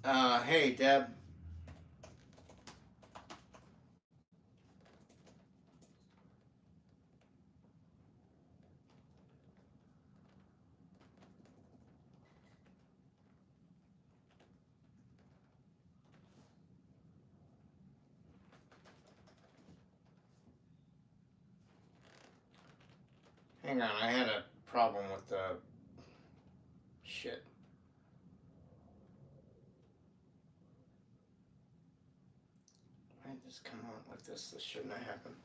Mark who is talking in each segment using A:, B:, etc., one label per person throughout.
A: Hey, Deb. Hang on, I had a problem with the shit. Why did this come out like this? This shouldn't have happened.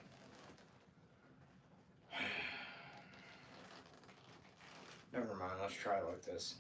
A: Never mind, let's try it like this.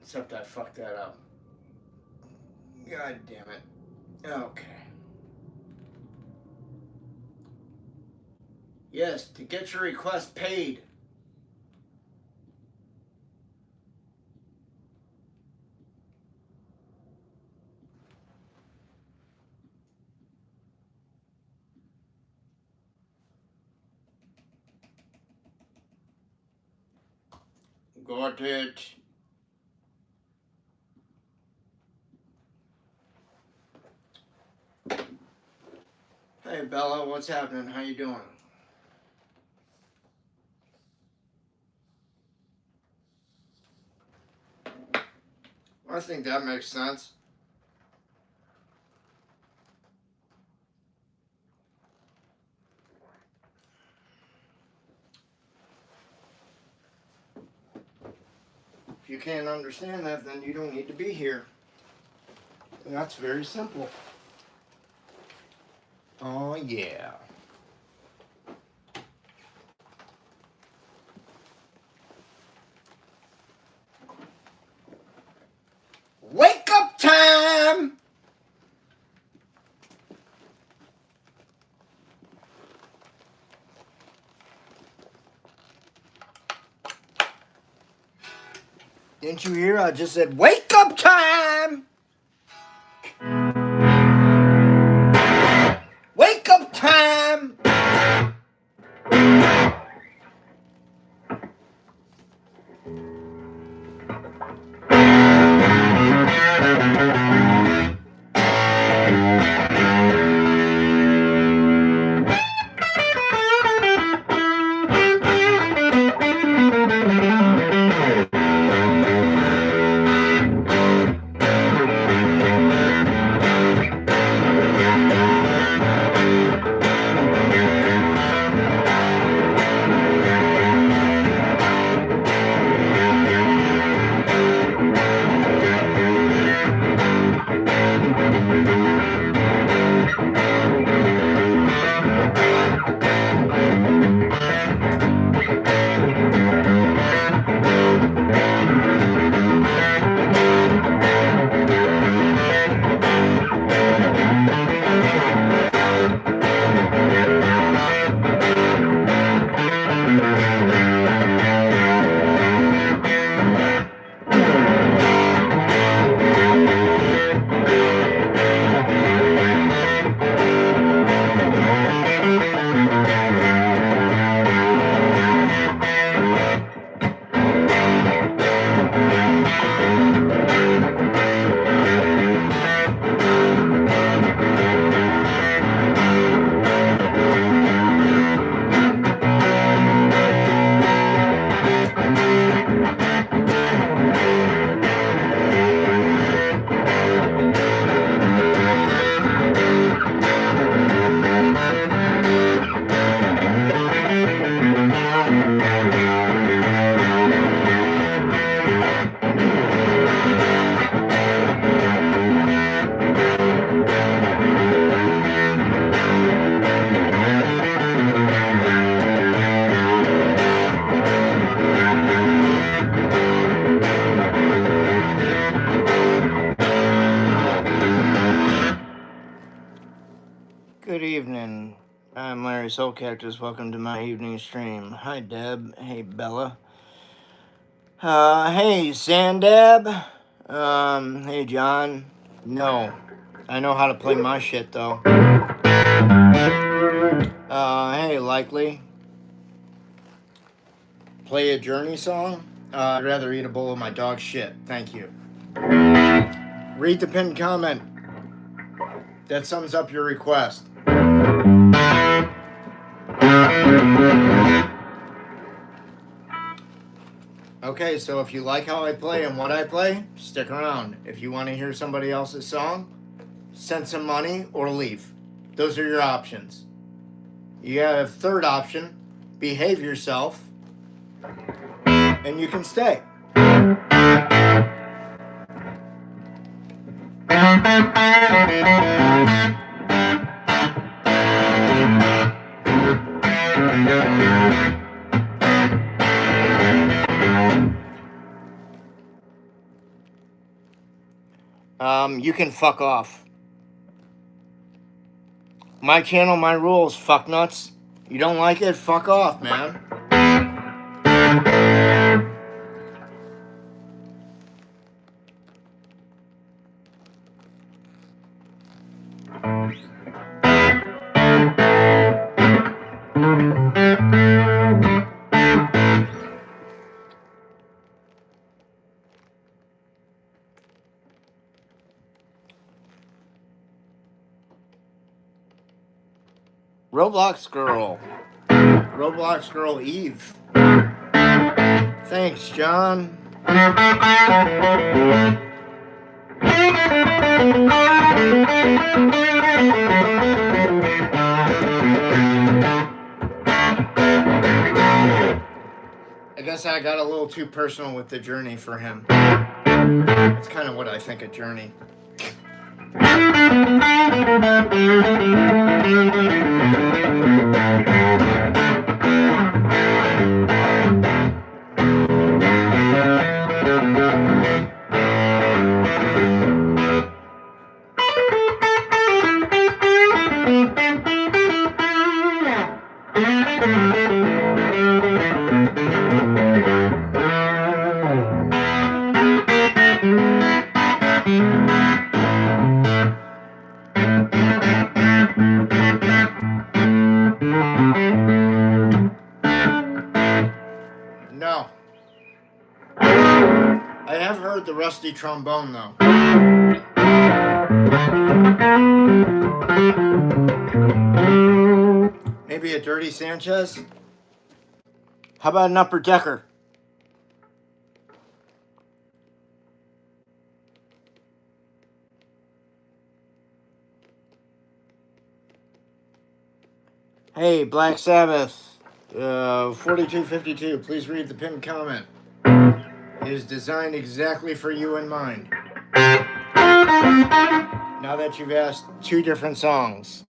A: Except I fucked that up. God damn it. Okay. Yes, to get your request paid. Got it. Hey Bella, what's happening? How you doing? I think that makes sense. If you can't understand that, then you don't need to be here. That's very simple. Oh, yeah. Wake up time! Didn't you hear? I just said, wake up time! Wake up time! Good evening. I'm Larry Soulcactus. Welcome to my evening stream. Hi, Deb. Hey, Bella. Hey, Sandab. Hey, John. No. I know how to play my shit, though. Hey, Likely. Play a Journey song? I'd rather eat a bowl of my dog's shit. Thank you. Read the pinned comment. That sums up your request. Okay, so if you like how I play and what I play, stick around. If you want to hear somebody else's song, send some money or leave. Those are your options. You have a third option, behave yourself, and you can stay. You can fuck off. My channel, my rules, fuck nuts. You don't like it, fuck off, man. Roblox Girl. Roblox Girl Eve. Thanks, John. I guess I got a little too personal with the journey for him. That's kind of what I think of Journey. No. I have heard the rusty trombone, though. Maybe a dirty Sanchez? How about an upper decker? Hey, Black Sabbath. 4252, please read the pinned comment. It is designed exactly for you in mind. Now that you've asked 2 different songs.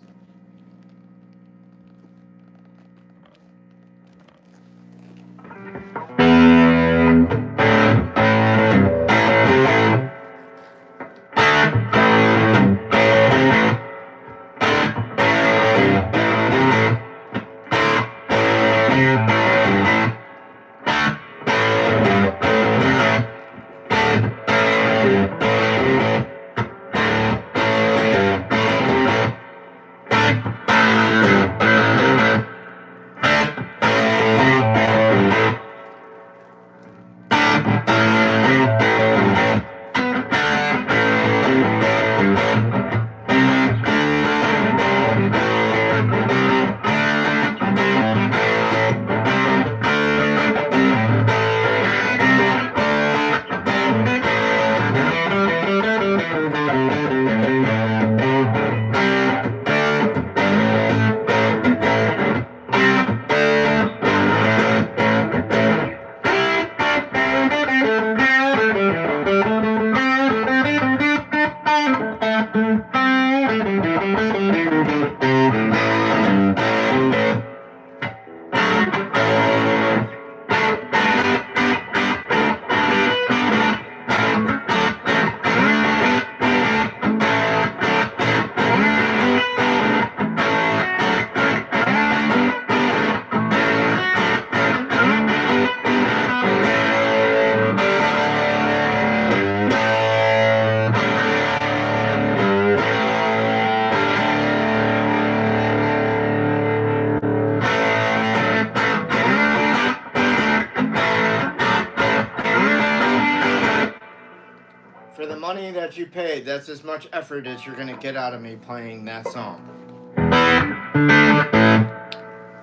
A: money that you paid. That's as much effort as you're gonna get out of me playing that song.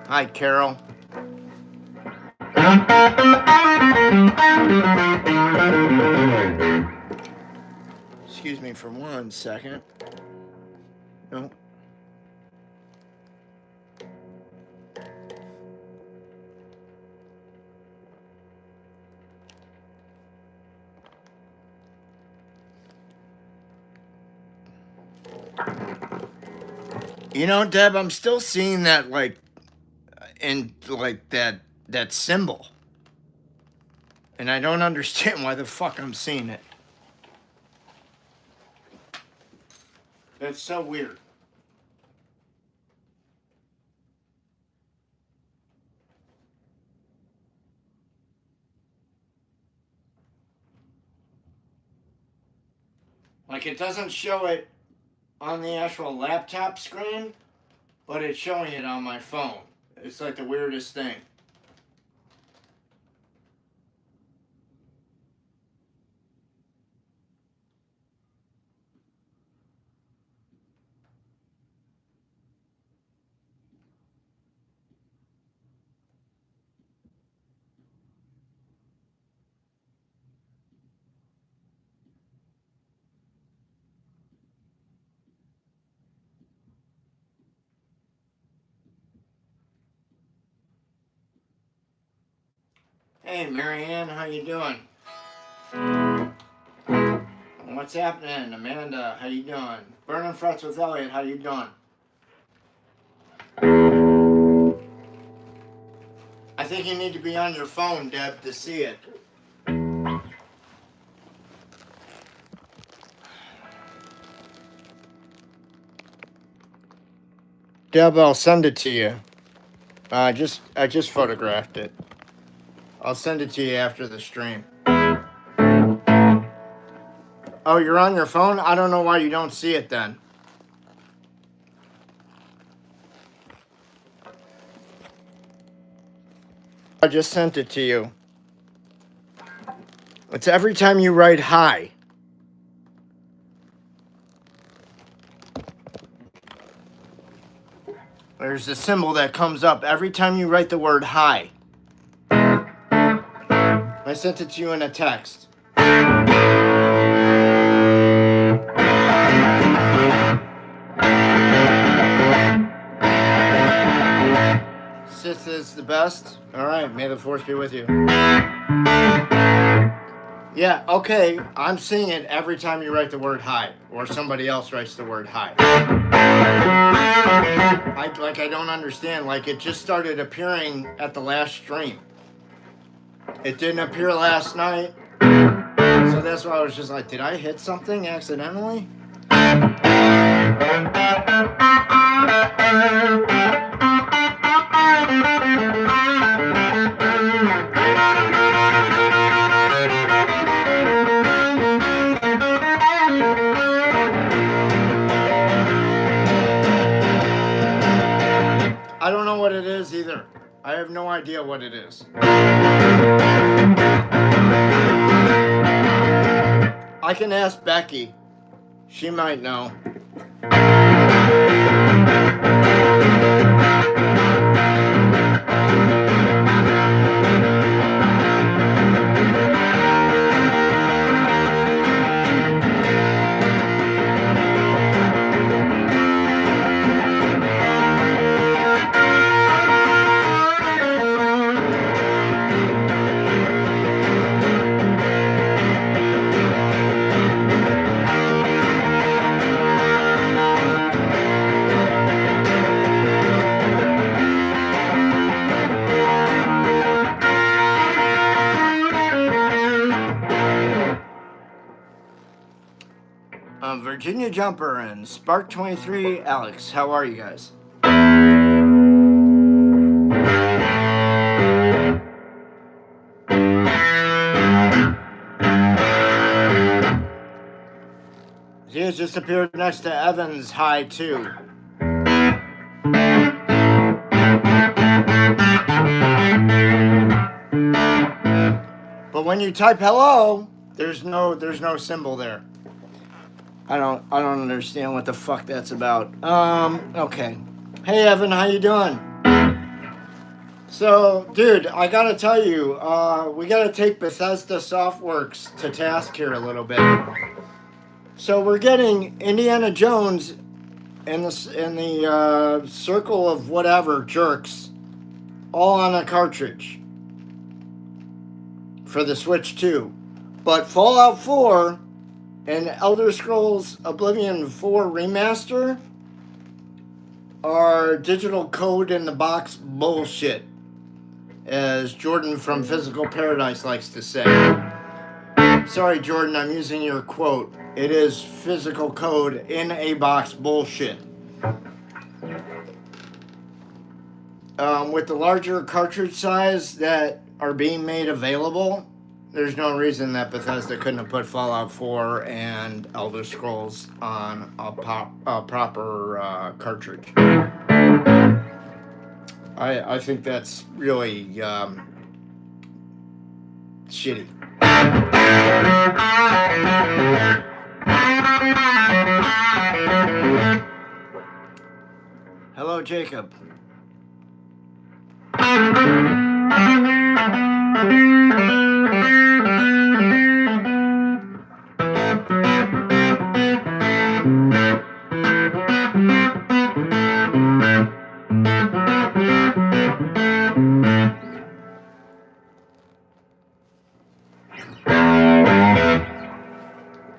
A: Hi, Carol. Excuse me for 1 second. No. You know, Deb, I'm still seeing that, like, in, like, that symbol. And I don't understand why the fuck I'm seeing it. That's so weird. Like, it doesn't show it on the actual laptop screen, but it's showing it on my phone. It's like the weirdest thing. Hey, Marianne, how you doing? What's happening? Amanda, how you doing? Burning Frets with Elliot, how you doing? I think you need to be on your phone, Deb, to see it. Deb, I'll send it to you. I just photographed it. I'll send it to you after the stream. Oh, you're on your phone? I don't know why you don't see it then. I just sent it to you. It's every time you write hi. There's a symbol that comes up every time you write the word hi. I sent it to you in a text. Sith is the best. All right, may the force be with you. Yeah, okay, I'm seeing it every time you write the word hi, or somebody else writes the word hi. I don't understand. Like, it just started appearing at the last stream. It didn't appear last night. So that's why I was just like, did I hit something accidentally? I don't know what it is either. I have no idea what it is. I can ask Becky. She might know. Virginia Jumper and Spark 23 Alex, how are you guys? He has just appeared next to Evan's hi too. But when you type hello, there's no symbol there. I don't understand what the fuck that's about. Okay. Hey Evan, how you doing? So, dude, I gotta tell you, we gotta take Bethesda Softworks to task here a little bit. So we're getting Indiana Jones in the circle of whatever jerks, all on a cartridge for the Switch 2. But Fallout 4 and Elder Scrolls Oblivion 4 Remaster are digital code in the box bullshit, as Jordan from Physical Paradise likes to say. Sorry, Jordan, I'm using your quote. It is physical code in a box bullshit. With the larger cartridge size that are being made available, there's no reason that Bethesda couldn't have put Fallout 4 and Elder Scrolls on a proper cartridge. I think that's really shitty. Hello, Jacob.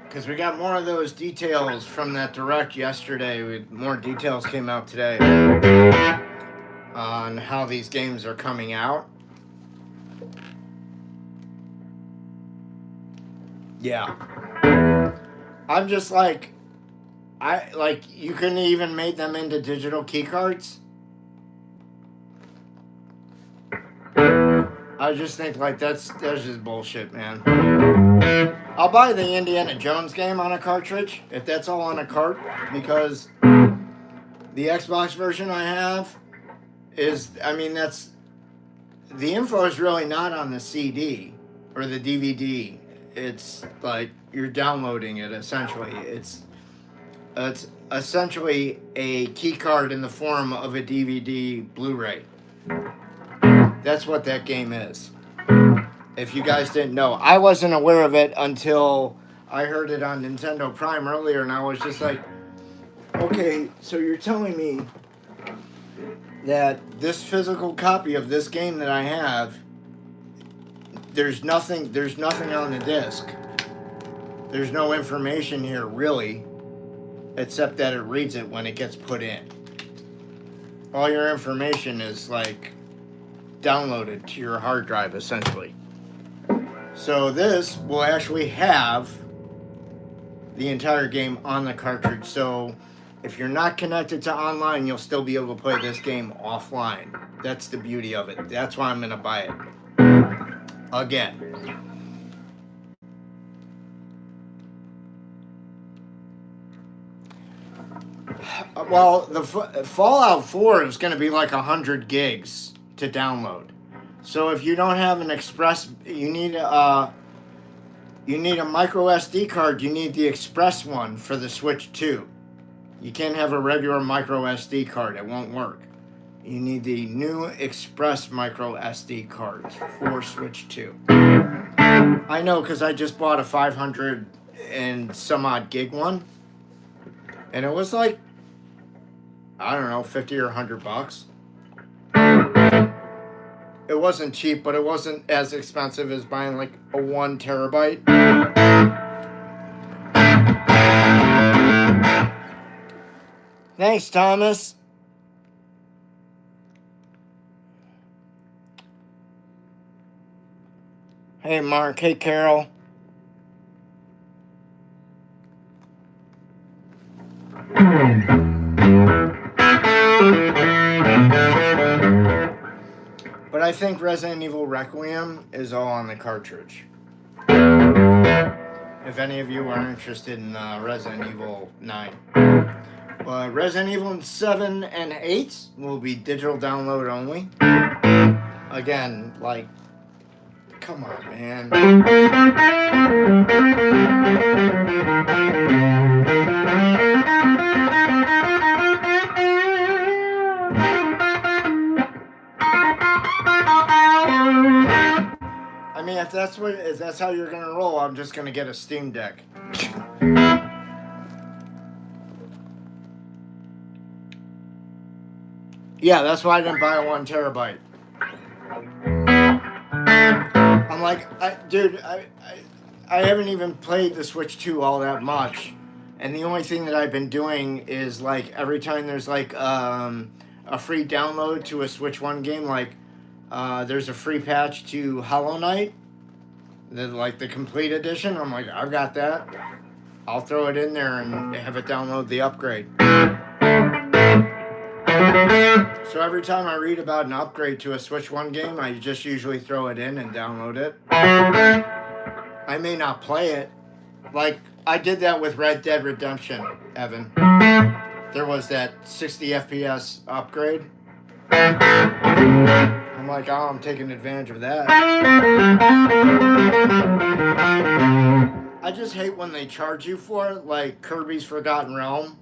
A: Because we got more of those details from that direct yesterday. More details came out today on how these games are coming out. Yeah. I'm just like, you couldn't even make them into digital keycards. I just think like that's just bullshit, man. I'll buy the Indiana Jones game on a cartridge if that's all on a cart, because the Xbox version I have is, I mean, that's, the info is really not on the CD or the DVD. It's like you're downloading it essentially. It's essentially a key card in the form of a DVD Blu-ray. That's what that game is. If you guys didn't know, I wasn't aware of it until I heard it on Nintendo Prime earlier, and I was just like, okay, so you're telling me that this physical copy of this game that I have, there's nothing on the disc. There's no information here really, except that it reads it when it gets put in. All your information is like downloaded to your hard drive essentially. So this will actually have the entire game on the cartridge. So if you're not connected to online, you'll still be able to play this game offline. That's the beauty of it. That's why I'm going to buy it. Again. Well, the Fallout 4 is going to be like 100 gigs to download. So if you don't have an express, you need a micro SD card. You need the express one for the Switch 2. You can't have a regular micro SD card. It won't work. You need the new express micro SD cards for Switch 2. I know, because I just bought a 500 and some odd gig one. And it was like, I don't know, 50 or 100 bucks. It wasn't cheap, but it wasn't as expensive as buying like a 1 terabyte. Thanks, Thomas. Hey, Mark. Hey, Carol. But I think Resident Evil Requiem is all on the cartridge. If any of you are interested in Resident Evil 9. But Resident Evil 7 and 8 will be digital download only. Again, like, Come on, man. I mean, if that's how you're gonna roll, I'm just gonna get a Steam Deck. Yeah, that's why I didn't buy a 1 terabyte. I'm like, dude, I haven't even played the Switch 2 all that much, and the only thing that I've been doing is like every time there's like a free download to a Switch 1 game, like there's a free patch to Hollow Knight, the complete edition. I'm like, I've got that. I'll throw it in there and have it download the upgrade. So every time I read about an upgrade to a Switch 1 game, I just usually throw it in and download it. I may not play it. Like, I did that with Red Dead Redemption, Evan. There was that 60 FPS upgrade. I'm like, oh, I'm taking advantage of that. I just hate when they charge you for it, like Kirby's Forgotten Realm.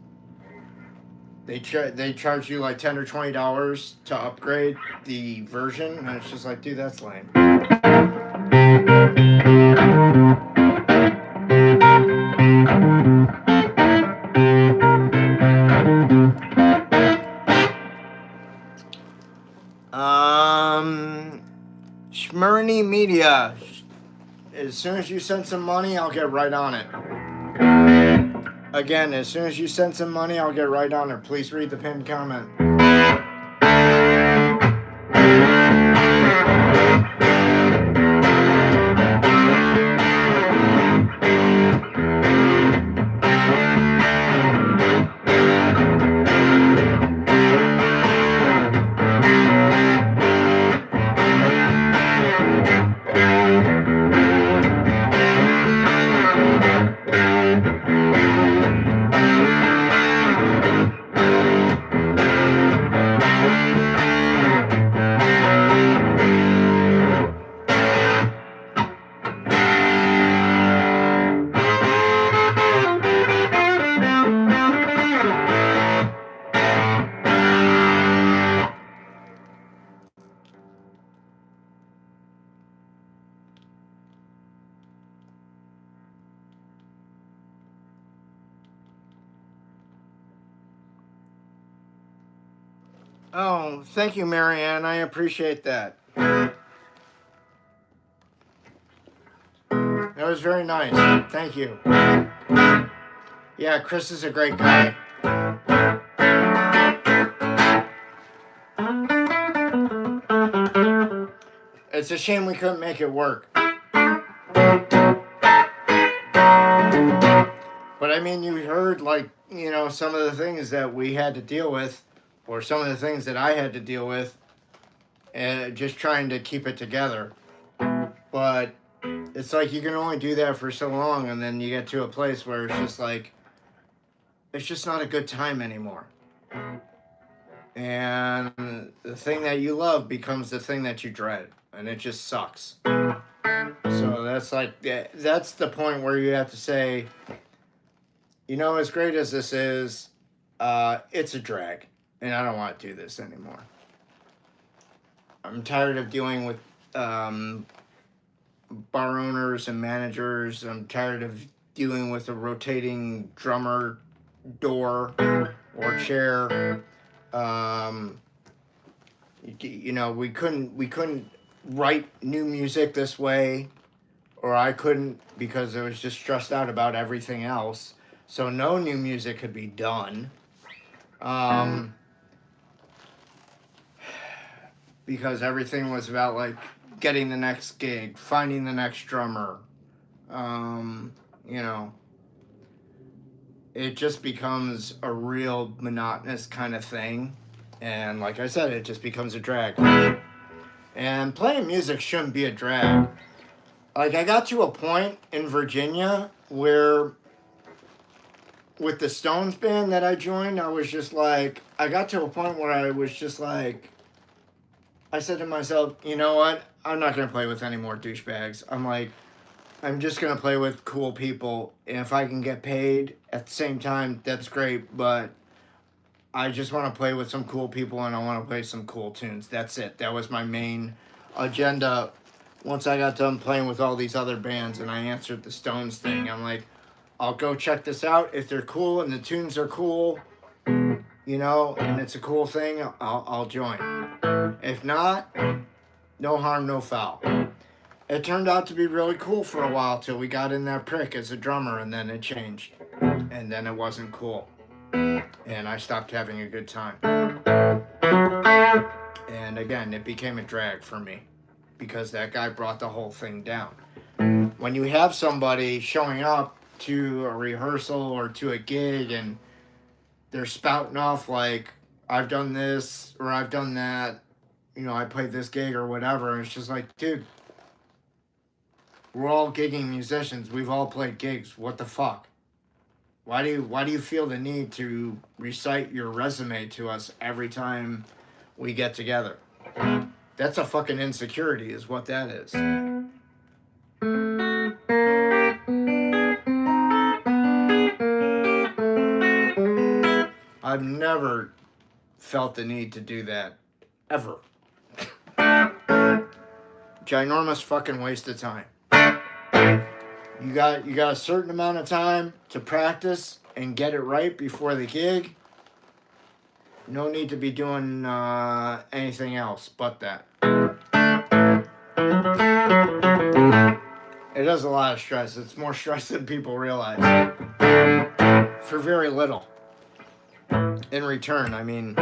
A: They charge you like $10 or $20 to upgrade the version, and it's just like, dude, that's lame. Schmurny Media. As soon as you send some money, I'll get right on it. Again, as soon as you send some money, I'll get right on it. Please read the pinned comment. Oh, thank you, Marianne. I appreciate that. That was very nice. Thank you. Yeah, Chris is a great guy. It's a shame we couldn't make it work. But I mean, you heard, like, you know, some of the things that we had to deal with, or some of the things that I had to deal with, just trying to keep it together. But it's like you can only do that for so long, and then you get to a place where it's just like, it's just not a good time anymore. And the thing that you love becomes the thing that you dread, and it just sucks. So that's like, that's the point where you have to say, you know, as great as this is, it's a drag, and I don't want to do this anymore. I'm tired of dealing with bar owners and managers. I'm tired of dealing with a rotating drummer door or chair. You know, we couldn't write new music this way, or I couldn't, because I was just stressed out about everything else. So no new music could be done. Because everything was about, like, getting the next gig, finding the next drummer. You know, it just becomes a real monotonous kind of thing. And like I said, it just becomes a drag. And playing music shouldn't be a drag. Like, I got to a point in Virginia where, with the Stones band that I joined, I was just like, I got to a point where I was just like, I said to myself, you know what? I'm not going to play with any more douchebags. I'm like, I'm just going to play with cool people. And if I can get paid at the same time, that's great. But I just want to play with some cool people and I want to play some cool tunes. That's it. That was my main agenda. Once I got done playing with all these other bands and I answered the Stones thing, I'm like, I'll go check this out. If they're cool and the tunes are cool, you know, and it's a cool thing, I'll join. If not, no harm, no foul. It turned out to be really cool for a while till we got in that prick as a drummer, and then it changed. And then it wasn't cool. And I stopped having a good time. And again, it became a drag for me because that guy brought the whole thing down. When you have somebody showing up to a rehearsal or to a gig and they're spouting off like, I've done this or I've done that, you know, I played this gig or whatever, and it's just like, dude, we're all gigging musicians. We've all played gigs. What the fuck? Why do you feel the need to recite your resume to us every time we get together? That's a fucking insecurity is what that is. I've never felt the need to do that. Ever. Ginormous fucking waste of time. You got a certain amount of time to practice and get it right before the gig. No need to be doing anything else but that. It is a lot of stress. It's more stress than people realize. For very little. In return, I mean,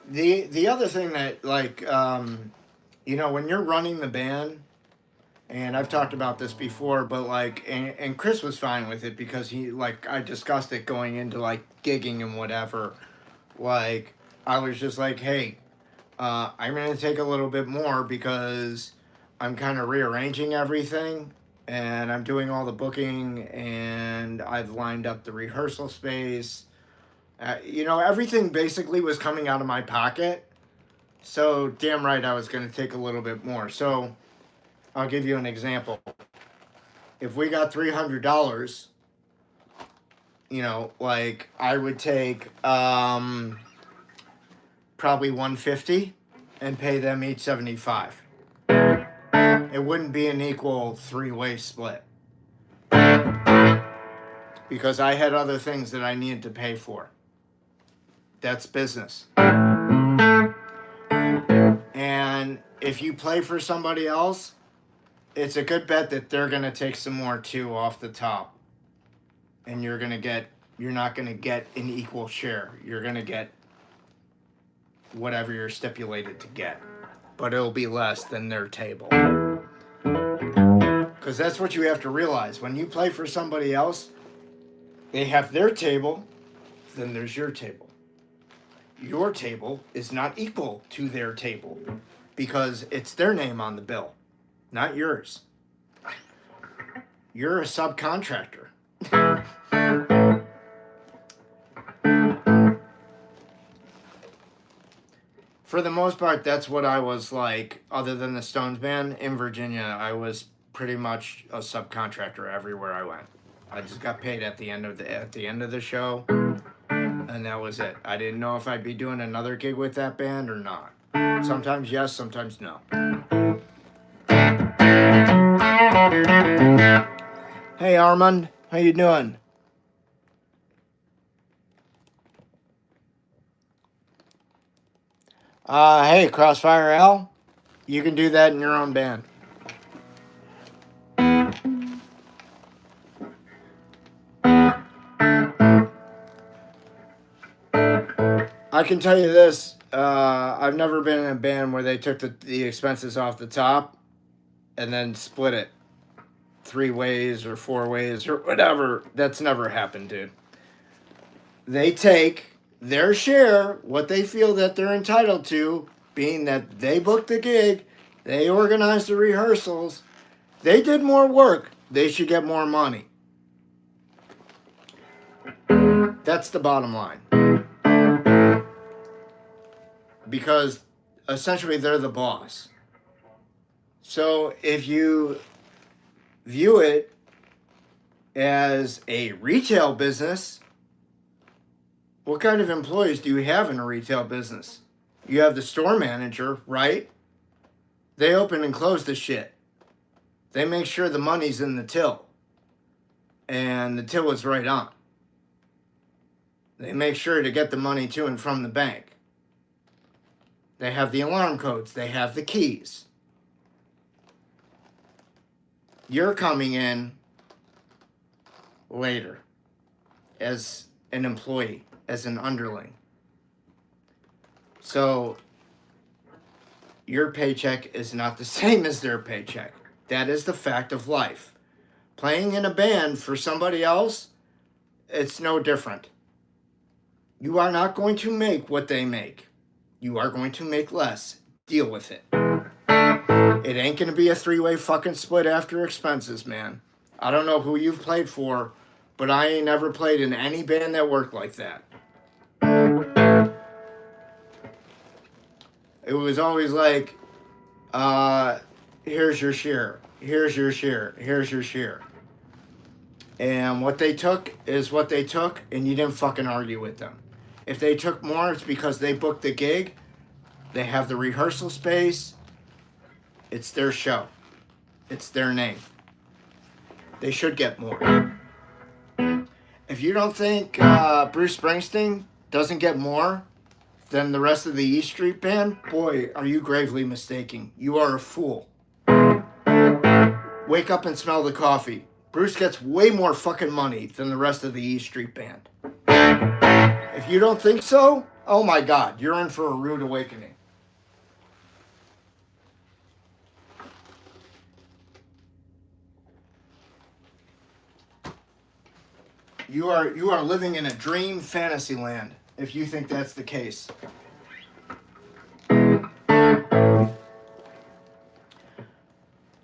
A: the other thing that, like, you know, when you're running the band, and I've talked about this before, but like, and Chris was fine with it because he, like, I discussed it going into like gigging and whatever. Like, I was just like, hey, I'm going to take a little bit more because I'm kind of rearranging everything and I'm doing all the booking and I've lined up the rehearsal space. You know, everything basically was coming out of my pocket. So damn right I was going to take a little bit more. So I'll give you an example. If we got $300, you know, like I would take probably $150 and pay them each $75. It wouldn't be an equal three-way split because I had other things that I needed to pay for. That's business. And if you play for somebody else, it's a good bet that they're going to take some more too off the top. And you're not going to get an equal share. You're going to get whatever you're stipulated to get. But it'll be less than their table. Because that's what you have to realize. When you play for somebody else, they have their table, then there's your table. Your table is not equal to their table because it's their name on the bill, not yours. You're a subcontractor. For the most part, that's what I was like, other than the Stones band. In Virginia, I was pretty much a subcontractor everywhere I went. I just got paid at the end of the show, and that was it. I didn't know if I'd be doing another gig with that band or not. Sometimes yes, sometimes no. Hey Armand, how you doing? Hey Crossfire Al, you can do that in your own band. I can tell you this, I've never been in a band where they took the expenses off the top and then split it 3 ways or 4 ways or whatever. That's never happened, dude. They take their share, what they feel that they're entitled to, being that they booked the gig, they organized the rehearsals, they did more work, they should get more money. That's the bottom line. Because essentially they're the boss. So if you view it as a retail business, what kind of employees do you have in a retail business? You have the store manager, right? They open and close the shit. They make sure the money's in the till. And the till is right on. They make sure to get the money to and from the bank. They have the alarm codes. They have the keys. You're coming in later as an employee, as an underling. So your paycheck is not the same as their paycheck. That is the fact of life. Playing in a band for somebody else, it's no different. You are not going to make what they make. You are going to make less. Deal with it. It ain't going to be a three-way fucking split after expenses, man. I don't know who you've played for, but I ain't never played in any band that worked like that. It was always like, here's your share, here's your share, here's your share. And what they took is what they took, and you didn't fucking argue with them. If they took more, it's because they booked the gig, they have the rehearsal space, it's their show, it's their name. They should get more. If you don't think Bruce Springsteen doesn't get more than the rest of the E Street Band, boy, are you gravely mistaken. You are a fool. Wake up and smell the coffee. Bruce gets way more fucking money than the rest of the E Street Band. If you don't think so, oh my God, you're in for a rude awakening. You are living in a dream fantasy land if you think that's the case.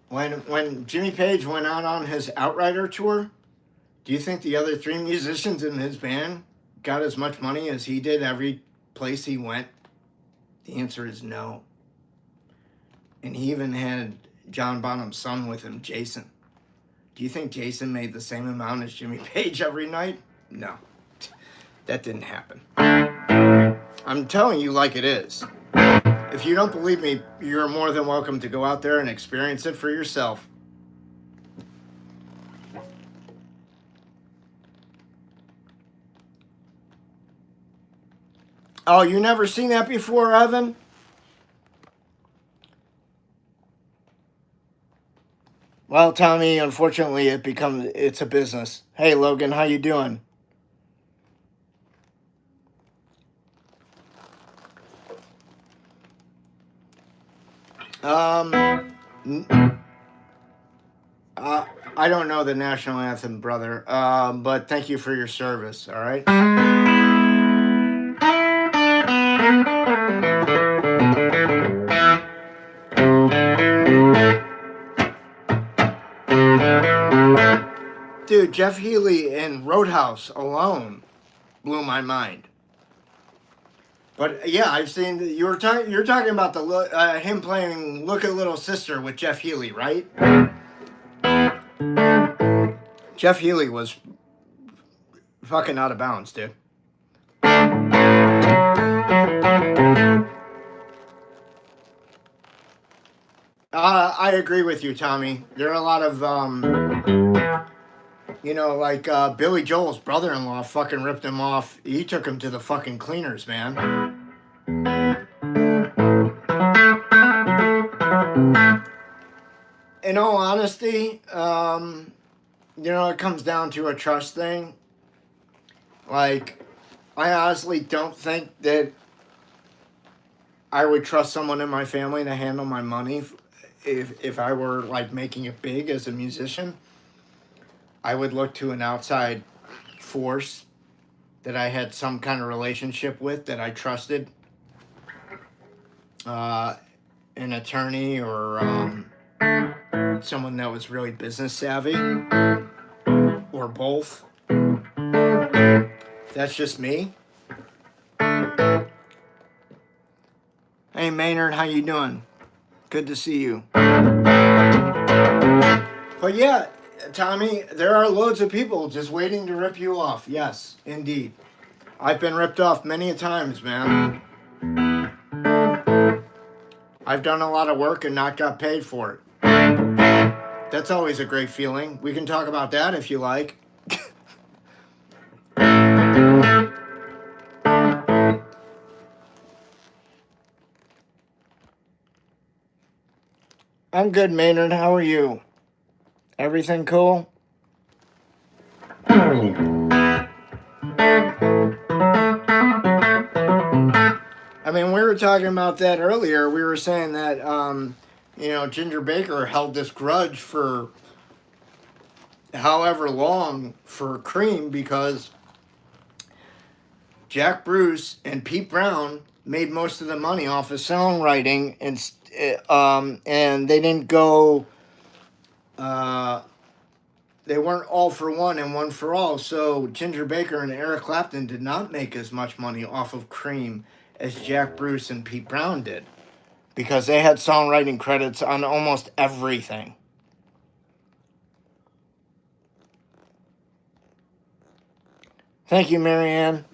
A: When Jimmy Page went out on his Outrider tour, do you think the other three musicians in his band got as much money as he did every place he went? The answer is no. And he even had John Bonham's son with him, Jason. Do you think Jason made the same amount as Jimmy Page every night? No. That didn't happen. I'm telling you like it is. If you don't believe me, you're more than welcome to go out there and experience it for yourself. Oh, you never seen that before, Evan? Well, Tommy, unfortunately, it's a business. Hey, Logan, how you doing? I don't know the national anthem, brother, but thank you for your service, all right? Dude, Jeff Healey in Roadhouse alone blew my mind. But yeah, I've seen you're talking about the him playing "Look at Little Sister" with Jeff Healey, right? Jeff Healey was fucking out of bounds, dude. I agree with you, Tommy. There are a lot of like Billy Joel's brother-in-law fucking ripped him off. He took him to the fucking cleaners, man. In all honesty, it comes down to a trust thing. Like, I honestly don't think that I would trust someone in my family to handle my money if I were, like, making it big as a musician. I would look to an outside force that I had some kind of relationship with that I trusted. An attorney or someone that was really business savvy, or both. That's just me. Hey Hey Maynard, how you doing? Good to see you. But yeah, Tommy, there are loads of people just waiting to rip you off. Yes, indeed. I've been ripped off many a times, man. I've done a lot of work and not got paid for it. That's always a great feeling. We can talk about that if you like. I'm good, Maynard. How are you? Everything cool? I mean, we were talking about that earlier. We were saying that, Ginger Baker held this grudge for however long for Cream because Jack Bruce and Pete Brown made most of the money off of songwriting, and they didn't go. They weren't all for one and one for all. So Ginger Baker and Eric Clapton did not make as much money off of Cream as Jack Bruce and Pete Brown did, because they had songwriting credits on almost everything. Thank you, Marianne.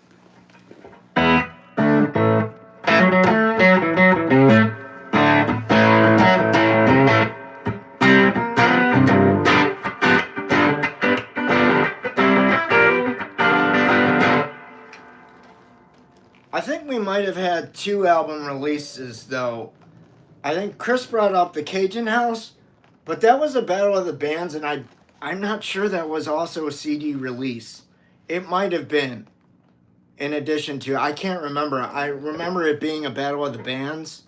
A: I think we might have had 2 album releases, though. I think Chris brought up the Cajun House, but that was a Battle of the Bands, and I'm not sure that was also a CD release. It might have been, in addition to, I can't remember. I remember it being a Battle of the Bands,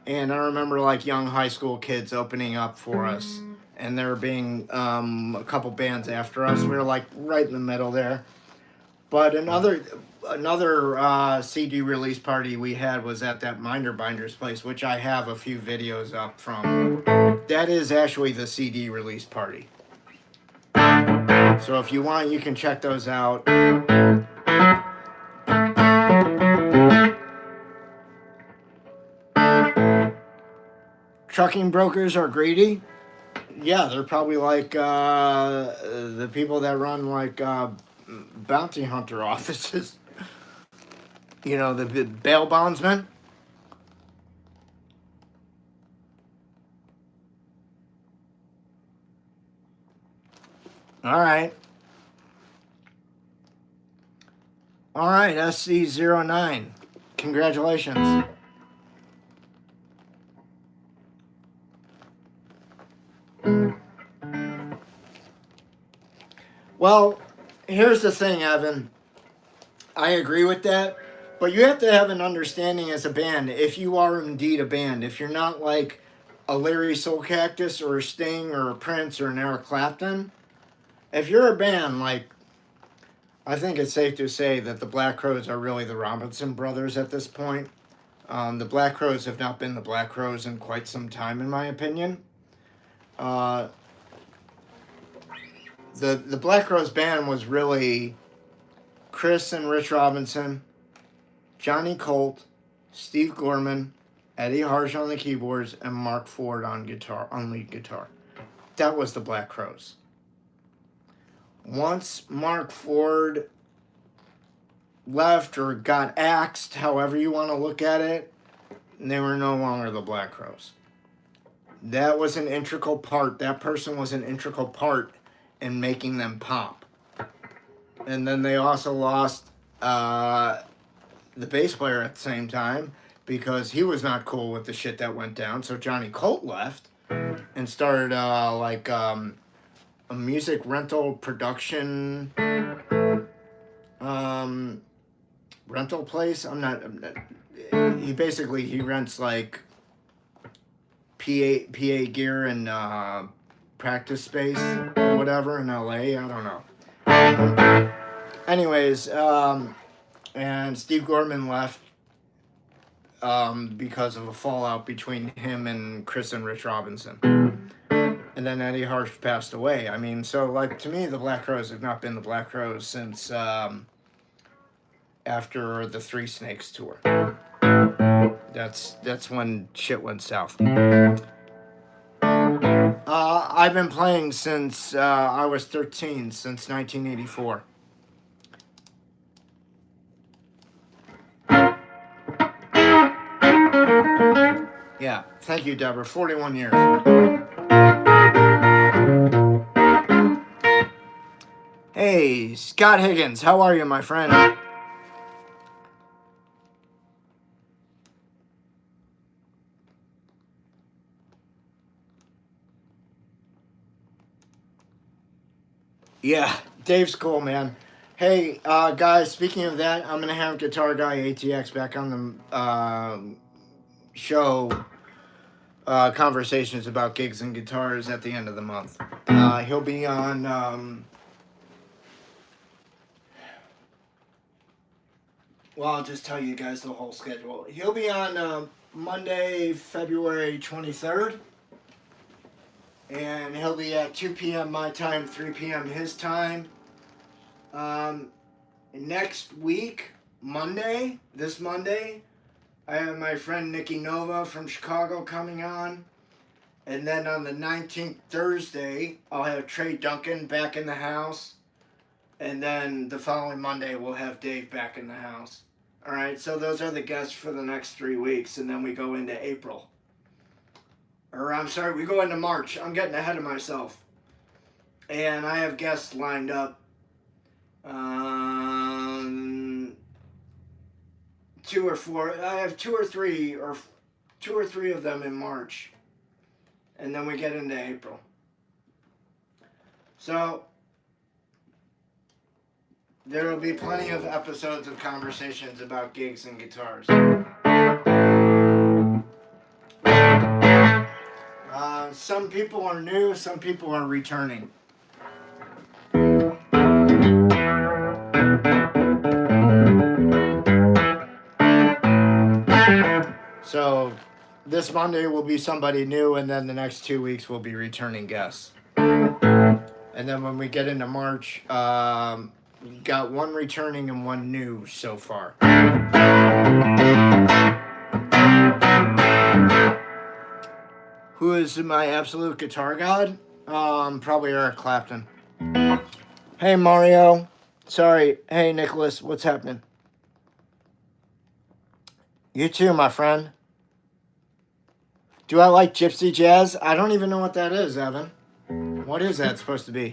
A: and I remember like young high school kids opening up for us, and there being a couple bands after us. We were like right in the middle there. But another CD release party we had was at that Minder Binder's place, which I have a few videos up from. That is actually the CD release party. So if you want, you can check those out. Trucking brokers are greedy. Yeah, they're probably like the people that run like bounty hunter offices. You know, the bail bondsmen. All right. All right, SC09. Congratulations. Well, here's the thing, Evan. I agree with that. But you have to have an understanding as a band, if you are indeed a band. If you're not like a Larry Soulcactus or a Sting or a Prince or an Eric Clapton, if you're a band, like, I think it's safe to say that the Black Crowes are really the Robinson Brothers at this point. The Black Crowes have not been the Black Crowes in quite some time, in my opinion. The Black Crowes band was really Chris and Rich Robinson, Johnny Colt, Steve Gorman, Eddie Harsh on the keyboards, and Mark Ford on lead guitar. That was the Black Crowes. Once Mark Ford left or got axed, however you want to look at it, they were no longer the Black Crowes. That was an integral part. That person was an integral part in making them pop. And then they also lost the bass player at the same time because he was not cool with the shit that went down. So Johnny Colt left and started a music rental production rental place. He rents like PA gear and practice space or whatever in LA. I don't know. Anyways, and Steve Gorman left because of a fallout between him and Chris and Rich Robinson. And then Eddie Harsh passed away. I mean, so, like, to me, the Black Crowes have not been the Black Crowes since after the Three Snakes tour. That's when shit went south. I've been playing since I was 13, since 1984. Yeah, thank you, Deborah. 41 years. Hey, Scott Higgins, how are you, my friend? Yeah, Dave's cool, man. Hey, guys, speaking of that, I'm going to have Guitar Guy ATX back on the show conversations about gigs and guitars at the end of the month. He'll be on... well, I'll just tell you guys the whole schedule. He'll be on Monday, February 23rd. And he'll be at 2 p.m. my time, 3 p.m. his time. Next week, Monday, this Monday, I have my friend Nikki Nova from Chicago coming on. And then on the 19th, Thursday, I'll have Trey Duncan back in the house. And then the following Monday, we'll have Dave back in the house. All right, so those are the guests for the next 3 weeks. And then we go into April. Or I'm sorry, we go into March. I'm getting ahead of myself. And I have guests lined up. 2 or 4. I have 2 or 3 of them in March. And then we get into April. So there will be plenty of episodes of conversations about gigs and guitars. Some people are new, some people are returning. So this Monday will be somebody new, and then the next 2 weeks will be returning guests. And then when we get into March, we got 1 returning and 1 new so far. Who is my absolute guitar god? Probably Eric Clapton. Hey, Mario. Sorry. Hey, Nicholas. What's happening? You too, my friend. Do I like gypsy jazz? I don't even know what that is, Evan. What is that supposed to be?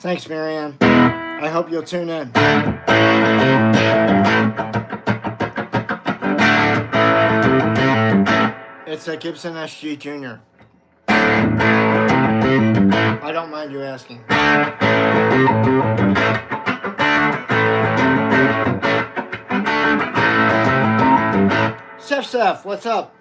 A: Thanks, Marianne. I hope you'll tune in. It's a Gibson SG Junior. I don't mind you asking. Seth, what's up?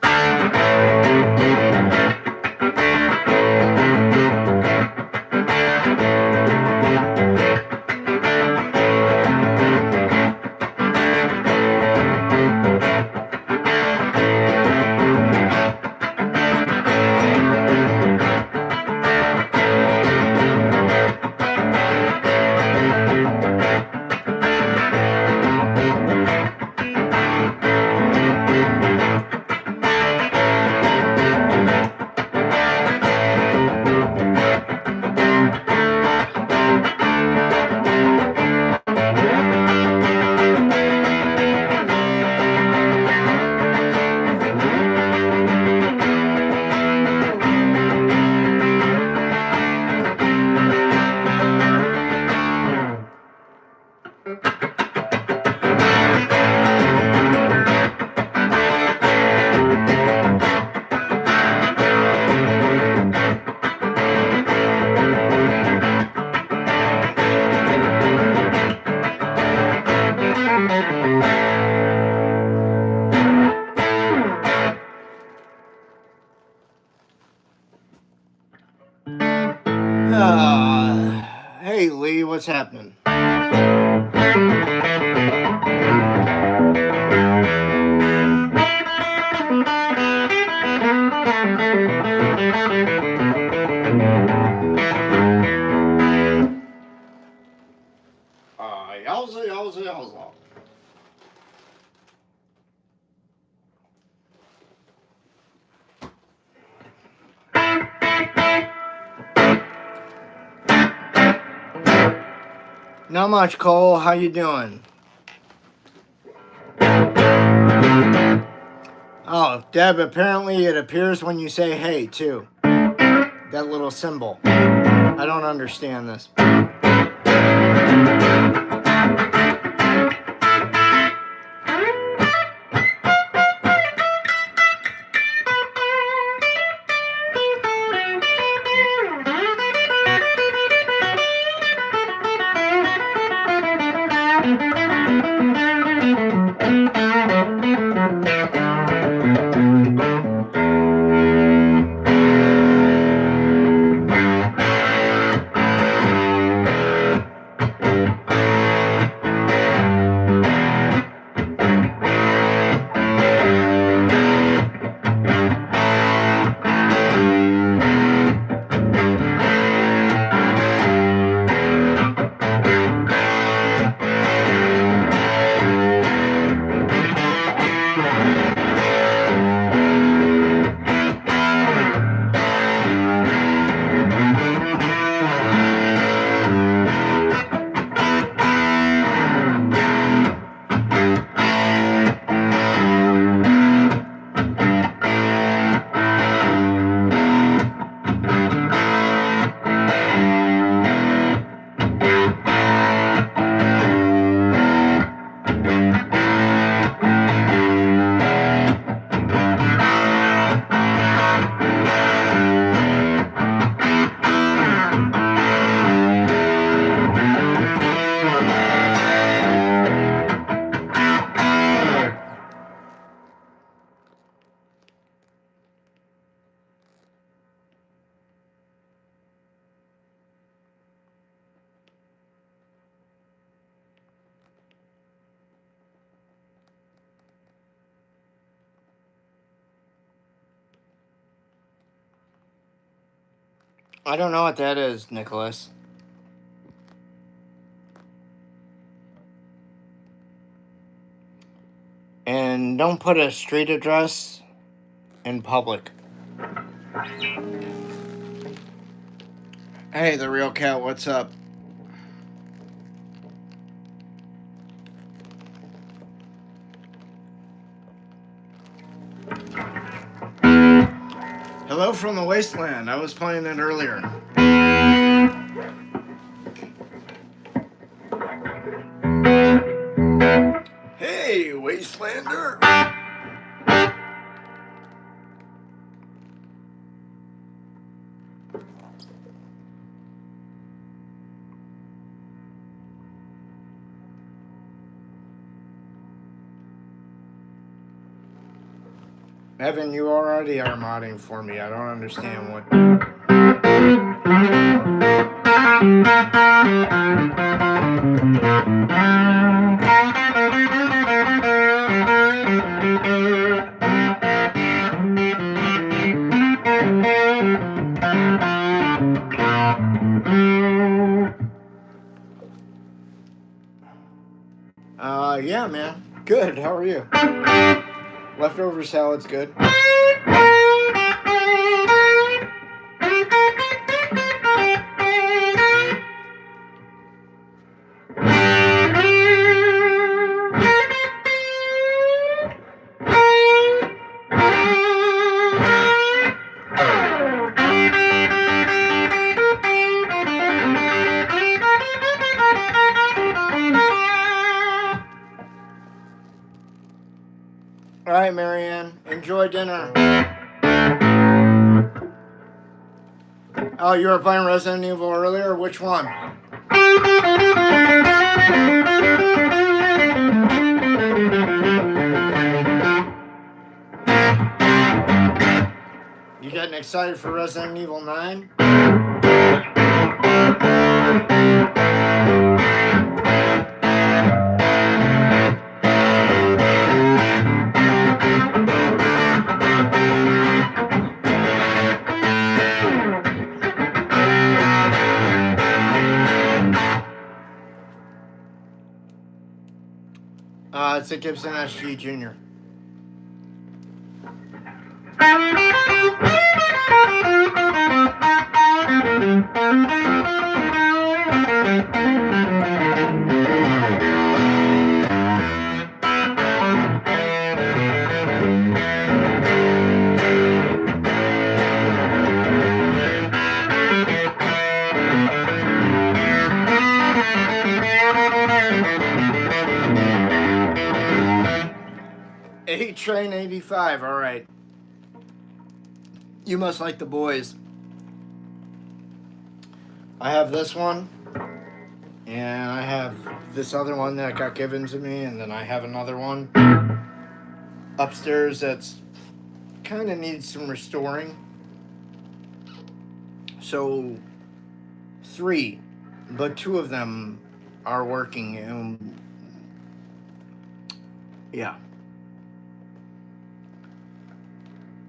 A: Hey, Lee, what's happening? Yowza. Not much, Cole. How you doing? Oh, Deb, apparently it appears when you say hey, too. That little symbol. I don't understand this. I don't know what that is, Nicholas. And don't put a street address in public. Hey, the real cat, what's up? Hello from the wasteland. I was playing it earlier. Hey, wastelander. Evan, you already are modding for me. I don't understand what... Yeah, man. Good. How are you? Leftover salad's good. All right, Marianne. Enjoy dinner. Oh, you were playing Resident Evil earlier? Which one? You getting excited for Resident Evil 9? It's a Gibson SG Junior. Train 85, alright. You must like the boys. I have this one, and I have this other one that got given to me, and then I have another one upstairs that's kind of needs some restoring. So 3, but 2 of them are working, and yeah.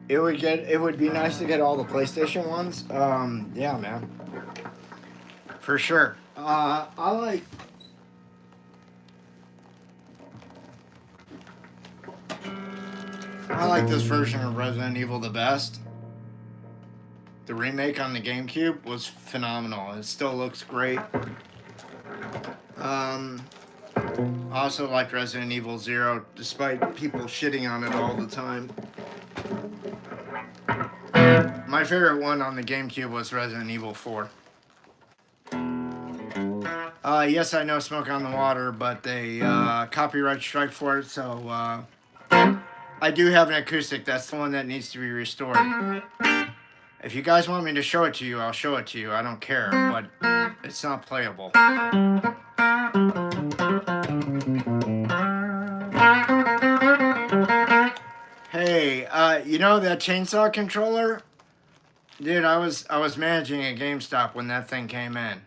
A: It would be nice to get all the PlayStation ones. Yeah, man. For sure. I like this version of Resident Evil the best. The remake on the GameCube was phenomenal. It still looks great. I also like Resident Evil 0, despite people shitting on it all the time. My favorite one on the GameCube was Resident Evil 4. Yes, I know Smoke on the Water, but they copyright strike for it, so I do have an acoustic. That's the one that needs to be restored. If you guys want me to show it to you, I'll show it to you. I don't care, but it's not playable. Hey, you know that chainsaw controller? Dude, I was managing a GameStop when that thing came in.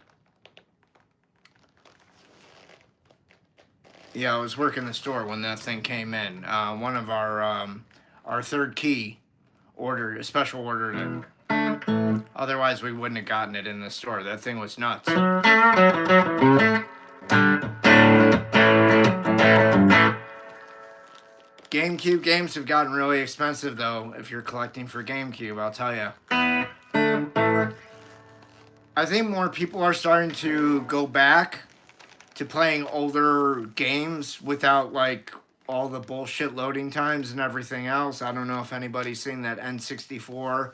A: Yeah, I was working the store when that thing came in. One of our third key ordered a special order. Otherwise, we wouldn't have gotten it in the store. That thing was nuts. GameCube games have gotten really expensive, though, if you're collecting for GameCube, I'll tell you. I think more people are starting to go back to playing older games without, like, all the bullshit loading times and everything else. I don't know if anybody's seen that N64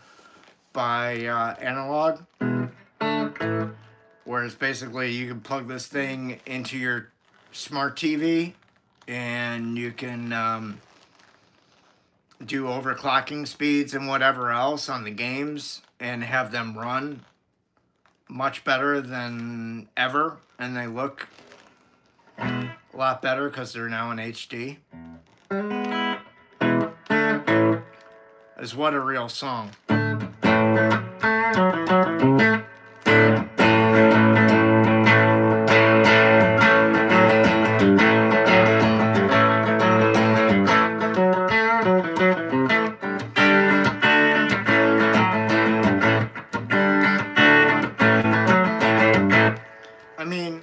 A: by Analog, where it's basically you can plug this thing into your smart TV and you can do overclocking speeds and whatever else on the games and have them run much better than ever, and they look a lot better because they're now in HD. Is what a real song. I mean,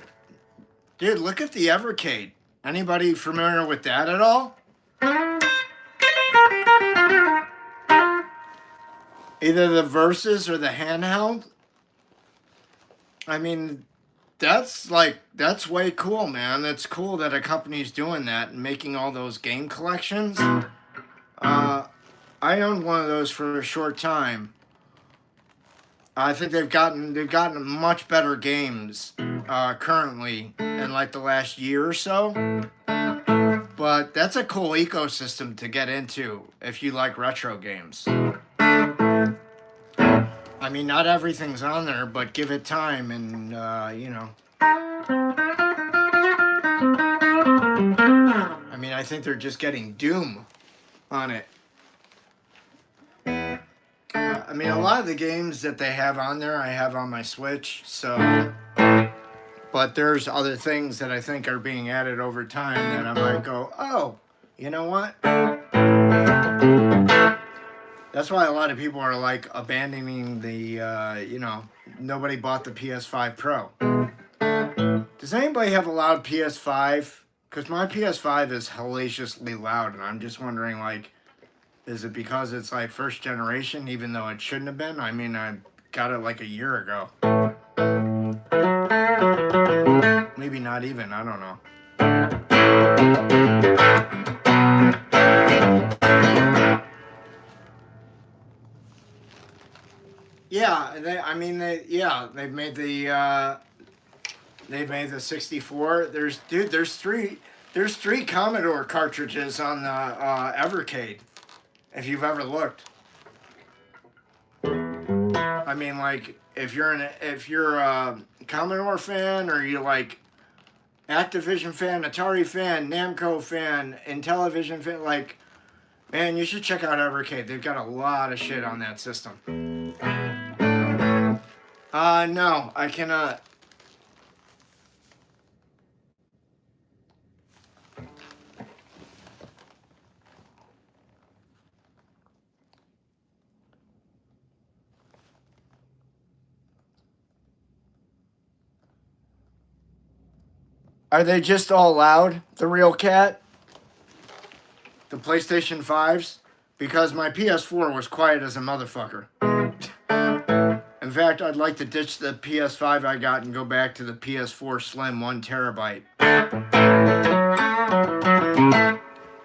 A: dude, look at the Evercade. Anybody familiar with that at all? Either the Versus or the handheld. I mean, that's way cool, man. It's cool that a company's doing that and making all those game collections. I owned one of those for a short time. I think they've gotten much better games currently in like the last year or so. But that's a cool ecosystem to get into if you like retro games. I mean, not everything's on there, but give it time and, you know. I mean, I think they're just getting Doom on it. I mean, a lot of the games that they have on there, I have on my Switch, so. But there's other things that I think are being added over time that I might go, oh, you know what? That's why a lot of people are like abandoning the, you know, nobody bought the PS5 Pro. Does anybody have a loud PS5? Because my PS5 is hellaciously loud, and I'm just wondering, like, is it because it's like first generation, even though it shouldn't have been? I mean, I got it like a year ago. not even. I don't know. Yeah, they've made the 64. There's three Commodore cartridges on the Evercade, if you've ever looked. I mean, like, if you're a Commodore fan, or you like Activision fan, Atari fan, Namco fan, Intellivision fan, like, man, you should check out Evercade. They've got a lot of shit on that system. No, I cannot. Are they just all loud, the real cat? The PlayStation 5s? Because my PS4 was quiet as a motherfucker. In fact, I'd like to ditch the PS5 I got and go back to the PS4 Slim 1 terabyte.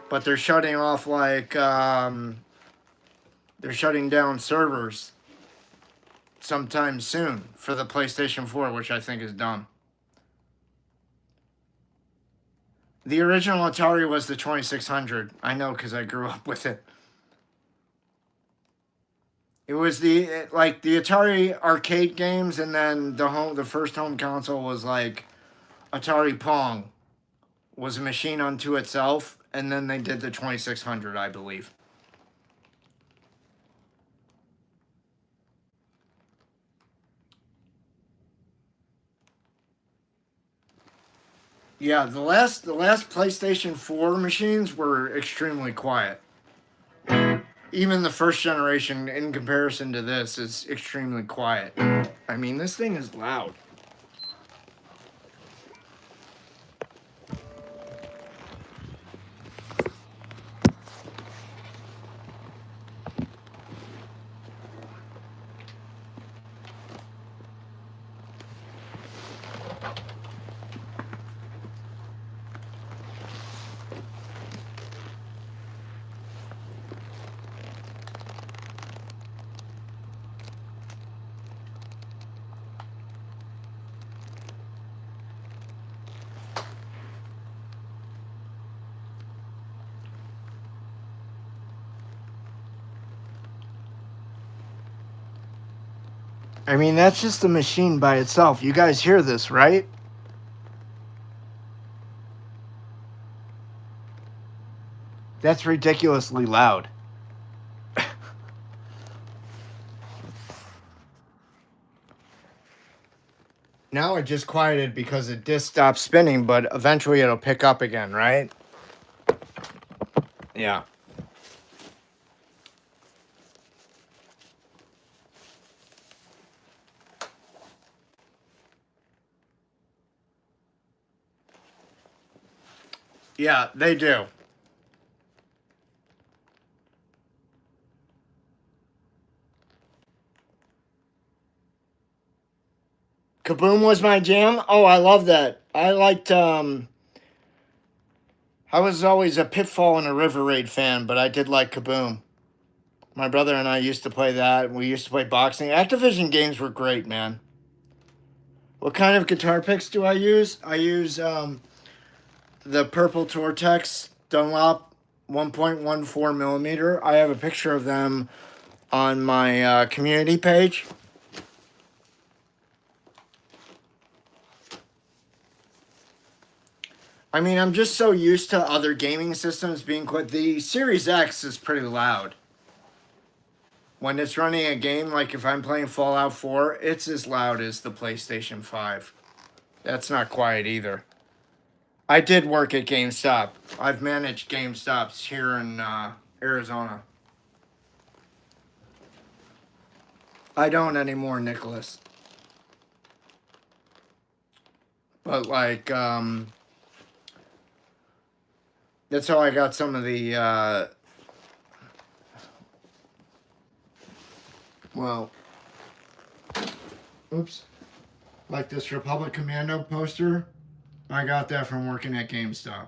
A: But they're shutting off, like, they're shutting down servers sometime soon for the PlayStation 4, which I think is dumb. The original Atari was the 2600. I know because I grew up with it. It was the Atari arcade games, and then the first home console was like Atari Pong, was a machine unto itself, and then they did the 2600, I believe. Yeah, the last PlayStation 4 machines were extremely quiet. Even the first generation, in comparison to this, is extremely quiet. I mean, this thing is loud. I mean, that's just a machine by itself. You guys hear this, right? That's ridiculously loud. Now it just quieted because the disc stopped spinning, but eventually it'll pick up again, right? Yeah. Yeah, they do. Kaboom was my jam. Oh, I love that. I liked, I was always a Pitfall and a River Raid fan, but I did like Kaboom. My brother and I used to play that. We used to play boxing. Activision games were great, man. What kind of guitar picks do I use? I use the Purple Tortex Dunlop 1.14 millimeter. I have a picture of them on my community page. I mean, I'm just so used to other gaming systems being quite... The Series X is pretty loud. When it's running a game, like if I'm playing Fallout 4, it's as loud as the PlayStation 5. That's not quiet either. I did work at GameStop. I've managed GameStops here in Arizona. I don't anymore, Nicholas. But like, that's how I got some of the, well, oops, like this Republic Commando poster. I got that from working at GameStop.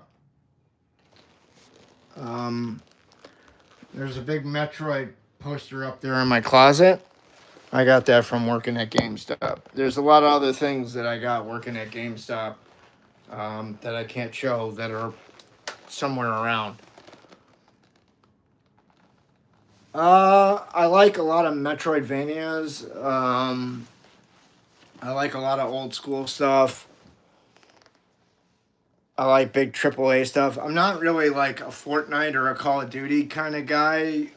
A: There's a big Metroid poster up there in my closet. I got that from working at GameStop. There's a lot of other things that I got working at GameStop that I can't show that are somewhere around. I like a lot of Metroidvanias. I like a lot of old school stuff. I like big AAA stuff. I'm not really like a Fortnite or a Call of Duty kind of guy.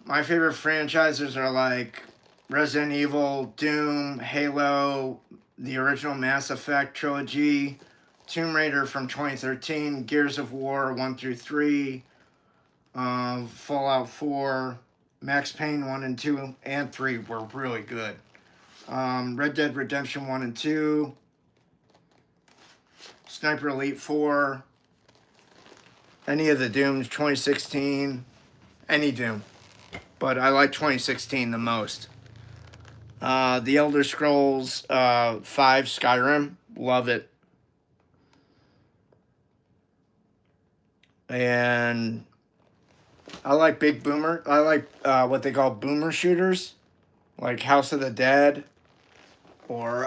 A: My favorite franchises are like Resident Evil, Doom, Halo, the original Mass Effect trilogy, Tomb Raider from 2013, Gears of War 1 through 3, Fallout 4, Max Payne 1 and 2 and 3 were really good. Red Dead Redemption 1 and 2, Sniper Elite 4, any of the Dooms, 2016, any Doom. But I like 2016 the most. The Elder Scrolls 5 Skyrim, love it. And I like big boomer. I like what they call boomer shooters, like House of the Dead, or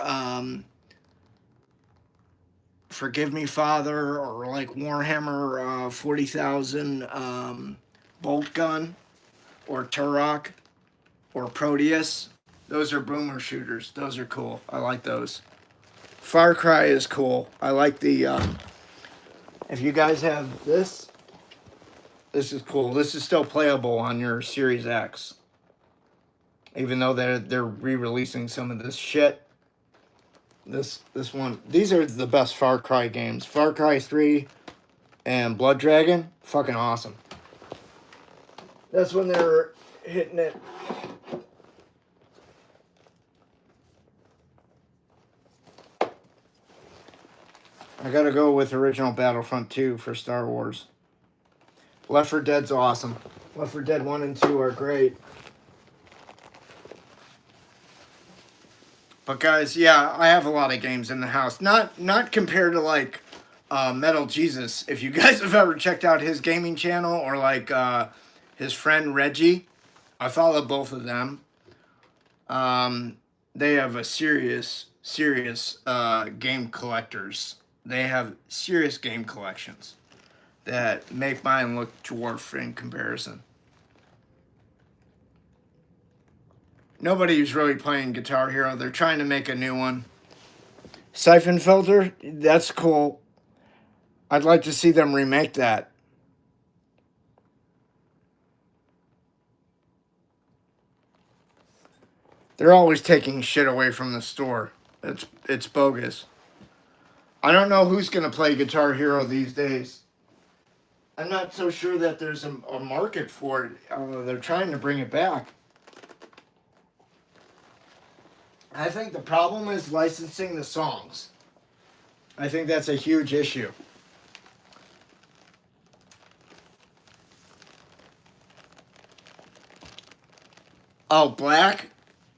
A: Forgive Me Father, or like Warhammer 40,000 Bolt Gun, or Turok, or Proteus. Those are boomer shooters. Those are cool. I like those. Far Cry is cool. I like the. If you guys have this, this is cool. This is still playable on your Series X, even though they're re-releasing some of this shit. This one. These are the best Far Cry games. Far Cry 3 and Blood Dragon, fucking awesome. That's when they're hitting it. I gotta go with original Battlefront 2 for Star Wars. Left 4 Dead's awesome. Left 4 Dead 1 and 2 are great. But guys, yeah, I have a lot of games in the house. Not compared to like Metal Jesus. If you guys have ever checked out his gaming channel, or like his friend Reggie, I follow both of them. They have a serious game collectors. They have serious game collections that make mine look dwarf in comparison. Nobody's really playing Guitar Hero. They're trying to make a new one. Siphon Filter, that's cool. I'd like to see them remake that. They're always taking shit away from the store. It's bogus. I don't know who's going to play Guitar Hero these days. I'm not so sure that there's a market for it. They're trying to bring it back. I think the problem is licensing the songs. I think that's a huge issue. Oh, Black?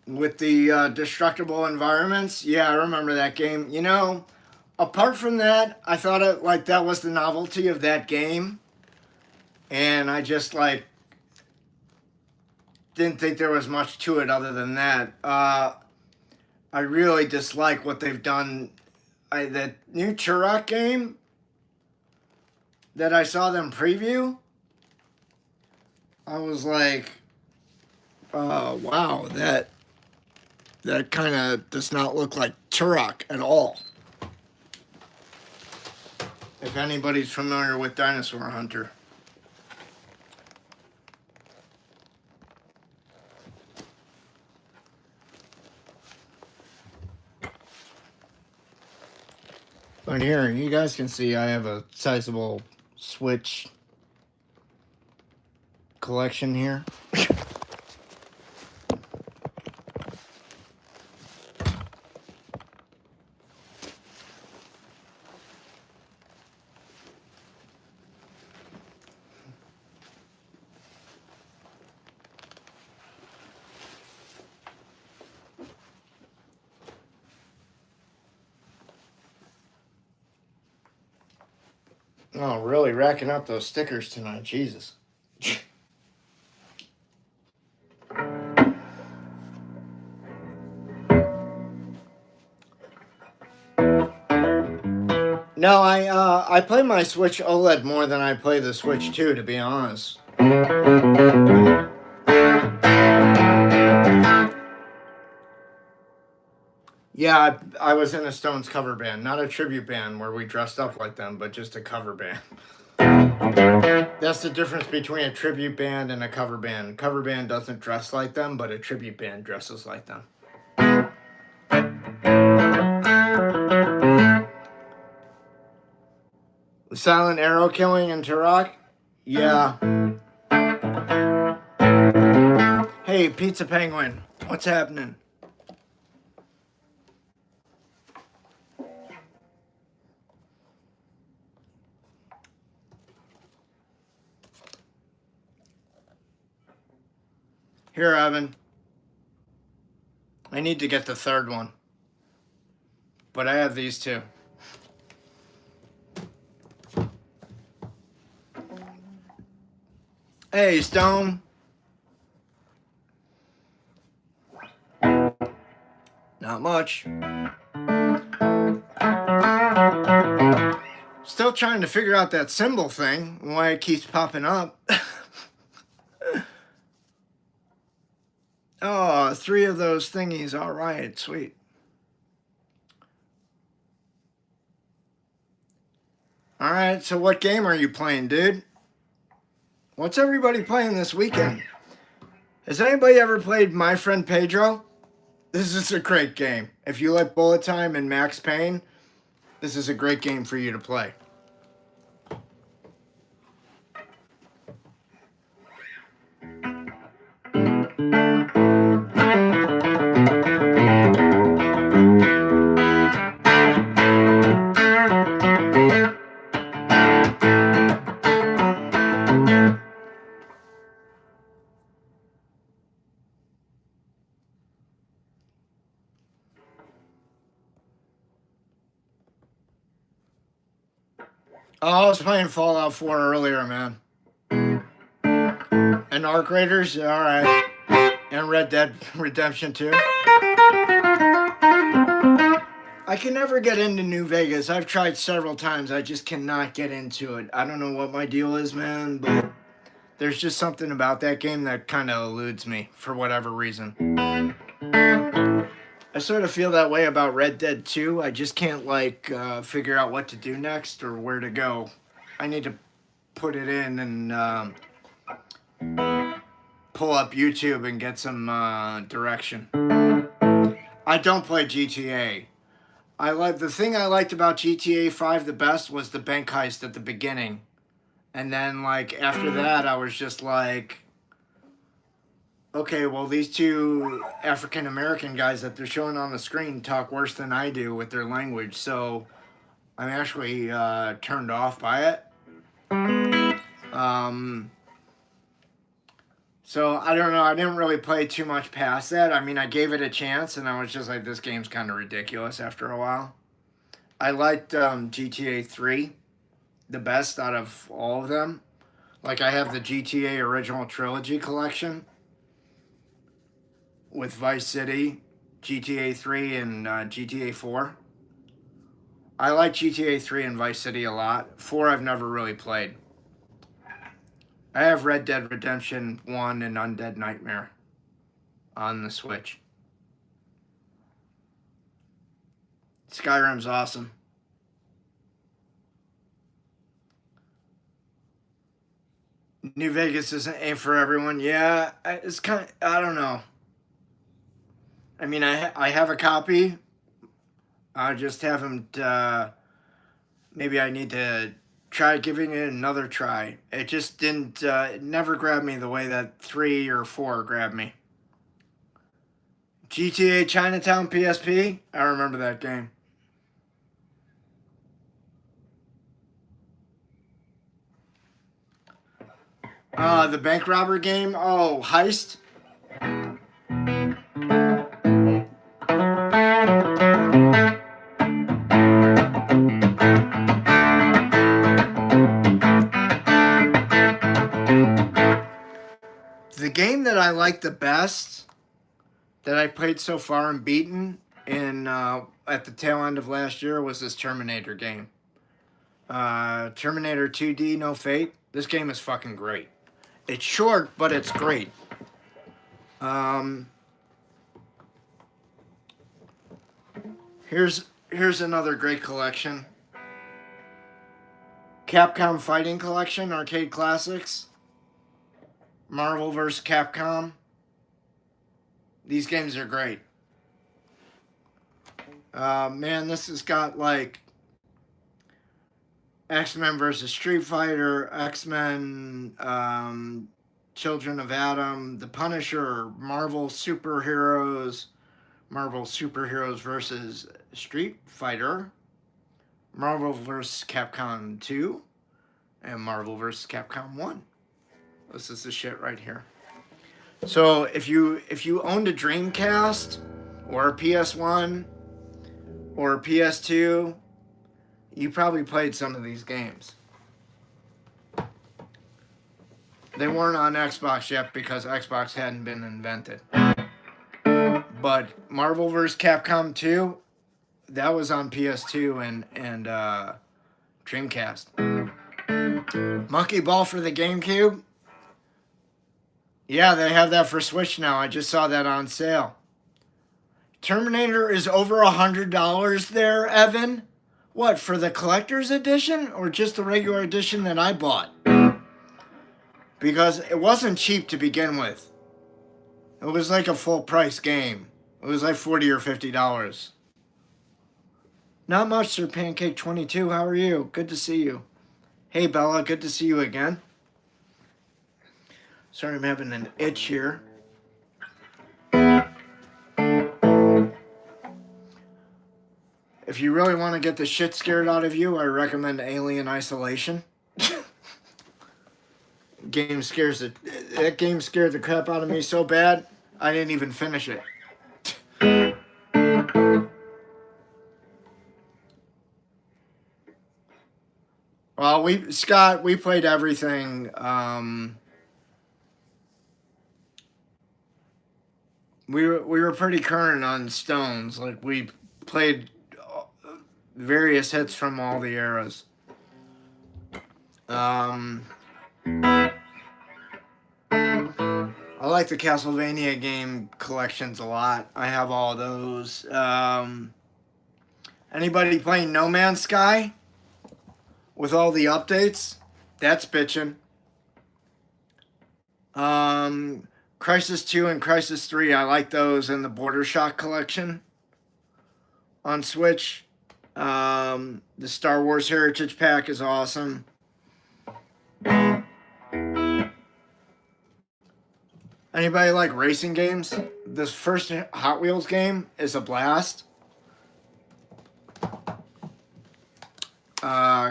A: With the destructible environments? Yeah, I remember that game. You know, apart from that, I thought it like that was the novelty of that game. And I just like didn't think there was much to it other than that. I really dislike what they've done. That new Turok game that I saw them preview, I was like, wow, that kind of does not look like Turok at all. If anybody's familiar with Dinosaur Hunter. But here, you guys can see I have a sizable Switch collection here. Oh, really racking up those stickers tonight. Jesus. No, I play my Switch OLED more than I play the Switch 2, to be honest. Yeah, I was in a Stones cover band, not a tribute band where we dressed up like them, but just a cover band. That's the difference between a tribute band and a cover band. A cover band doesn't dress like them, but a tribute band dresses like them. Silent arrow killing in Turok? Yeah. Hey, Pizza Penguin, what's happening? Here, Evan. I need to get the third one. But I have these two. Hey, Stone. Not much. Still trying to figure out that symbol thing, why it keeps popping up. Oh, 3 of those thingies. All right, sweet. All right, so what game are you playing, dude? What's everybody playing this weekend? Has anybody ever played My Friend Pedro? This is a great game. If you like Bullet Time and Max Payne, this is a great game for you to play. Oh, I was playing Fallout 4 earlier, man. And Arc Raiders, all right. And Red Dead Redemption 2. I can never get into New Vegas. I've tried several times. I just cannot get into it. I don't know what my deal is, man, but there's just something about that game that kind of eludes me for whatever reason. I sort of feel that way about Red Dead 2. I just can't, like, figure out what to do next or where to go. I need to put it in and pull up YouTube and get some direction. I don't play GTA. The thing I liked about GTA 5 the best was the bank heist at the beginning. And then, like, after that, I was just like, okay, well, these 2 African-American guys that they're showing on the screen talk worse than I do with their language, so I'm actually turned off by it. So, I don't know, I didn't really play too much past that. I mean, I gave it a chance, and I was just like, this game's kind of ridiculous after a while. I liked GTA 3 the best out of all of them. Like, I have the GTA Original Trilogy collection with Vice City, GTA 3, and GTA 4. I like GTA 3 and Vice City a lot. 4 I've never really played. I have Red Dead Redemption 1 and Undead Nightmare on the Switch. Skyrim's awesome. New Vegas ain't for everyone. Yeah, it's kind of, I don't know. I mean, I have a copy. I just haven't, maybe I need to try giving it another try. It just didn't, it never grabbed me the way that 3 or 4 grabbed me. GTA Chinatown PSP? I remember that game. The bank robber game? Oh, Heist? that I like the best that I played so far and beaten in at the tail end of last year was this Terminator game. Terminator 2D No Fate. This game is fucking great. It's short, but it's great. Here's another great collection. Capcom Fighting Collection, Arcade Classics. Marvel vs. Capcom. These games are great. Man, this has got like X-Men versus Street Fighter, X-Men, Children of Atom, The Punisher, Marvel Superheroes versus Street Fighter, Marvel vs. Capcom 2, and Marvel vs. Capcom 1. This is the shit right here. So if you owned a Dreamcast or a PS1 or a PS2, you probably played some of these games. They weren't on Xbox yet because Xbox hadn't been invented. But Marvel vs. Capcom 2, that was on PS2 and Dreamcast. Monkey Ball for the GameCube. Yeah, they have that for Switch now. I just saw that on sale. Terminator is over $100 there, Evan. What, for the collector's edition or just the regular edition that I bought? Because it wasn't cheap to begin with. It was like a full price game. It was like $40 or $50. Not much, Sir Pancake 22. How are you? Good to see you. Hey, Bella. Good to see you again. Sorry, I'm having an itch here. If you really want to get the shit scared out of you, I recommend Alien Isolation. That game scared the crap out of me so bad, I didn't even finish it. Well, we played everything. We were pretty current on Stones. Like, we played various hits from all the eras. I like the Castlevania game collections a lot. I have all those. Anybody playing No Man's Sky? With all the updates? That's bitchin'. Crisis 2 and Crisis 3, I like those in the Border Shock collection on Switch. The Star Wars Heritage Pack is awesome. Anybody like racing games? This first Hot Wheels game is a blast.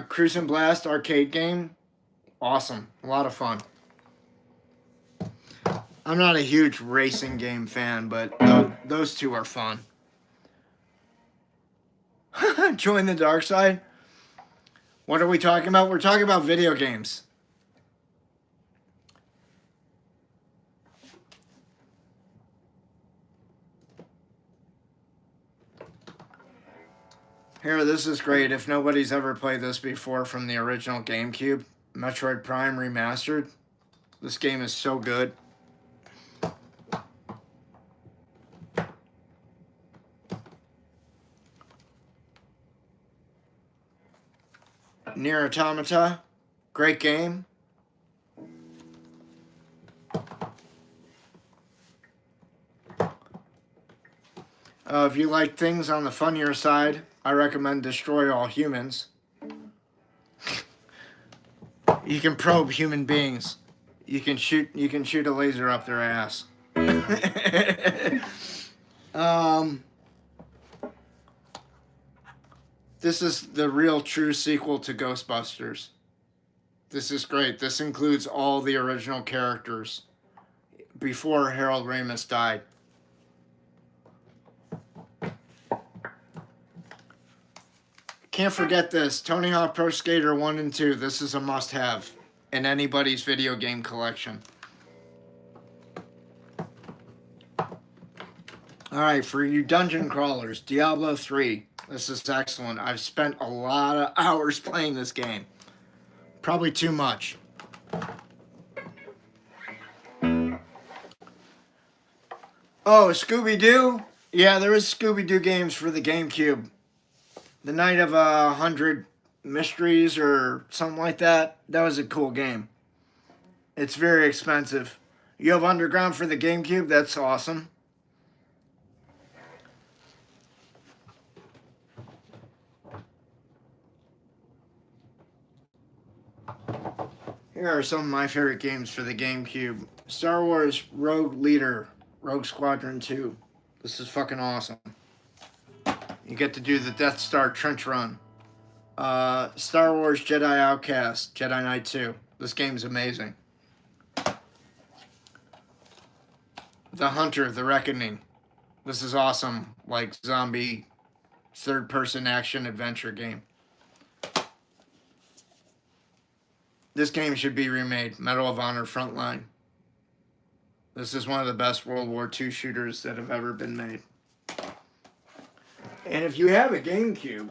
A: Cruisin' Blast arcade game, awesome, a lot of fun. I'm not a huge racing game fan, but those two are fun. Join the dark side? What are we talking about? We're talking about video games. Here, this is great. If nobody's ever played this before from the original GameCube, Metroid Prime Remastered. This game is so good. Nier Automata, great game. If you like things on the funnier side, I recommend Destroy All Humans. You can probe human beings. You can shoot a laser up their ass. This is the real true sequel to Ghostbusters. This is great. This includes all the original characters before Harold Ramis died. Can't forget this. Tony Hawk Pro Skater 1 and 2. This is a must-have in anybody's video game collection. All right, for you dungeon crawlers, Diablo 3. This is excellent. I've spent a lot of hours playing this game. Probably too much. Oh, Scooby-Doo? Yeah, there was Scooby-Doo games for the GameCube. The Night of 100 Mysteries or something like that. That was a cool game. It's very expensive. You have Underground for the GameCube? That's awesome. Here are some of my favorite games for the GameCube. Star Wars Rogue Leader, Rogue Squadron 2. This is fucking awesome. You get to do the Death Star trench run. Star Wars Jedi Outcast, Jedi Knight 2. This game's amazing. The Hunter, The Reckoning. This is awesome, like zombie third-person action adventure game. This game should be remade. Medal of Honor Frontline. This is one of the best World War II shooters that have ever been made. And if you have a GameCube,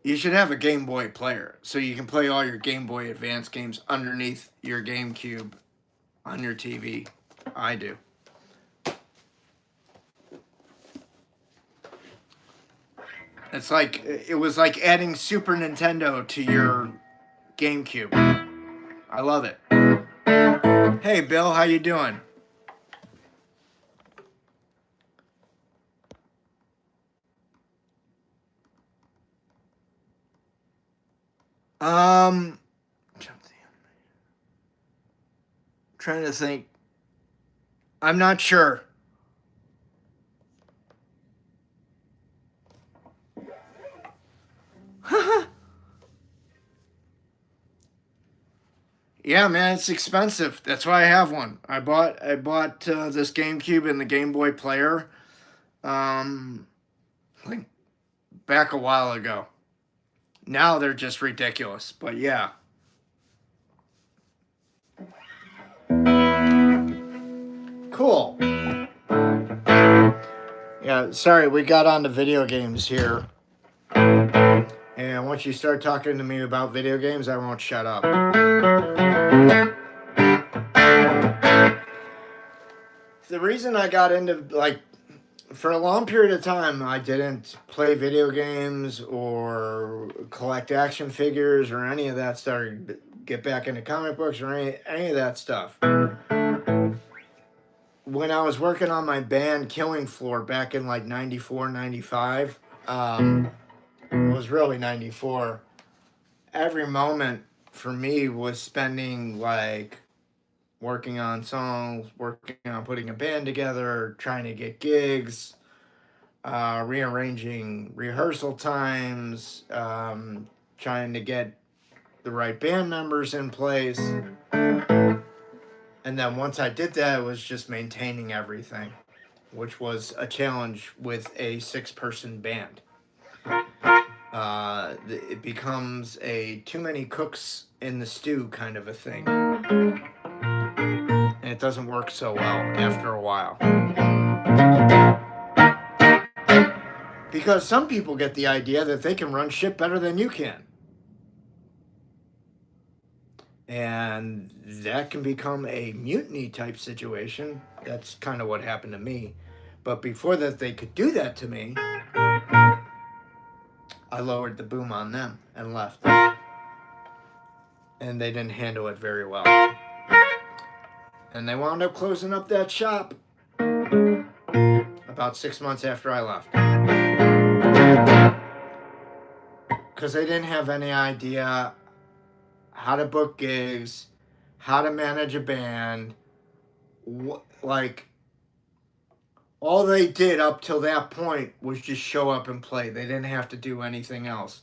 A: you should have a Game Boy player so you can play all your Game Boy Advance games underneath your GameCube on your TV. I do. It's like, it was like adding Super Nintendo to your GameCube. I love it. Hey, Bill, how you doing? Trying to think. I'm not sure. Yeah, man, it's expensive. That's why I have one. I bought this GameCube and the Game Boy player, like back a while ago. Now they're just ridiculous, but yeah. Cool. Yeah, sorry, we got on to video games here. And once you start talking to me about video games, I won't shut up. The reason I got into, like, for a long period of time, I didn't play video games or collect action figures or any of that stuff, or get back into comic books or any of that stuff. When I was working on my band Killing Floor back in like 94, 95, it was really 94. Every moment for me was spending like working on songs, working on putting a band together, trying to get gigs, rearranging rehearsal times, trying to get the right band members in place. And then once I did that, it was just maintaining everything, which was a challenge with a 6-person band. It becomes a too many cooks in the stew kind of a thing. And it doesn't work so well after a while. Because some people get the idea that they can run shit better than you can. And that can become a mutiny type situation. That's kind of what happened to me. But before that they could do that to me, I lowered the boom on them and left. And they didn't handle it very well. And they wound up closing up that shop about 6 months after I left. Because they didn't have any idea how to book gigs, how to manage a band. Like, all they did up till that point was just show up and play. They didn't have to do anything else.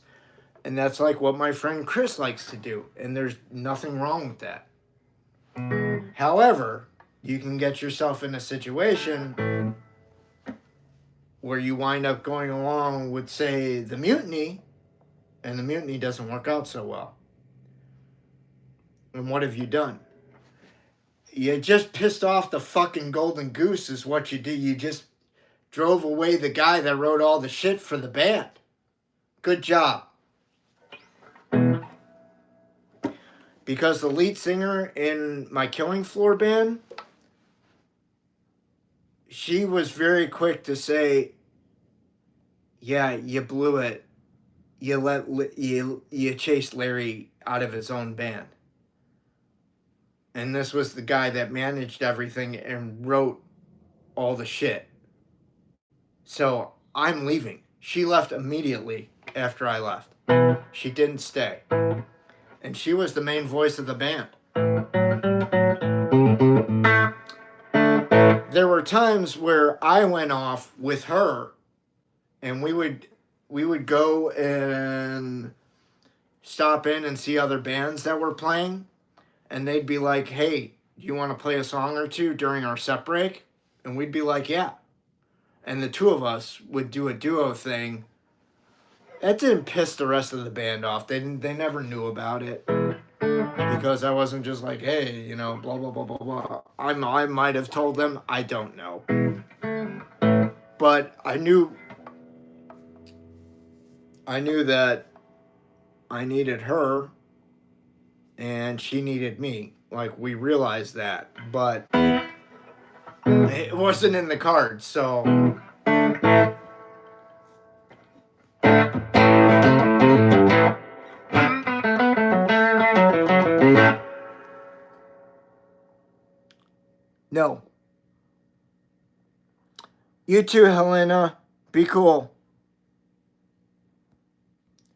A: And that's like what my friend Chris likes to do. And there's nothing wrong with that. However, you can get yourself in a situation where you wind up going along with, say, the mutiny, and the mutiny doesn't work out so well. And what have you done? You just pissed off the fucking golden goose is what you did. You just drove away the guy that wrote all the shit for the band. Good job. Because the lead singer in my Killing Floor band, she was very quick to say, yeah, you blew it. You chased Larry out of his own band. And this was the guy that managed everything and wrote all the shit. So I'm leaving. She left immediately after I left. She didn't stay. And she was the main voice of the band. There were times where I went off with her and we would go and stop in and see other bands that were playing, and they'd be like, hey, do you want to play a song or two during our set break? And we'd be like, yeah. And the two of us would do a duo thing. That didn't piss the rest of the band off. They never knew about it. Because I wasn't just like, hey, you know, blah, blah, blah, blah, blah. I might have told them. I don't know. But I knew that I needed her and she needed me. Like, we realized that. But it wasn't in the cards, so... No. You too, Helena. Be cool.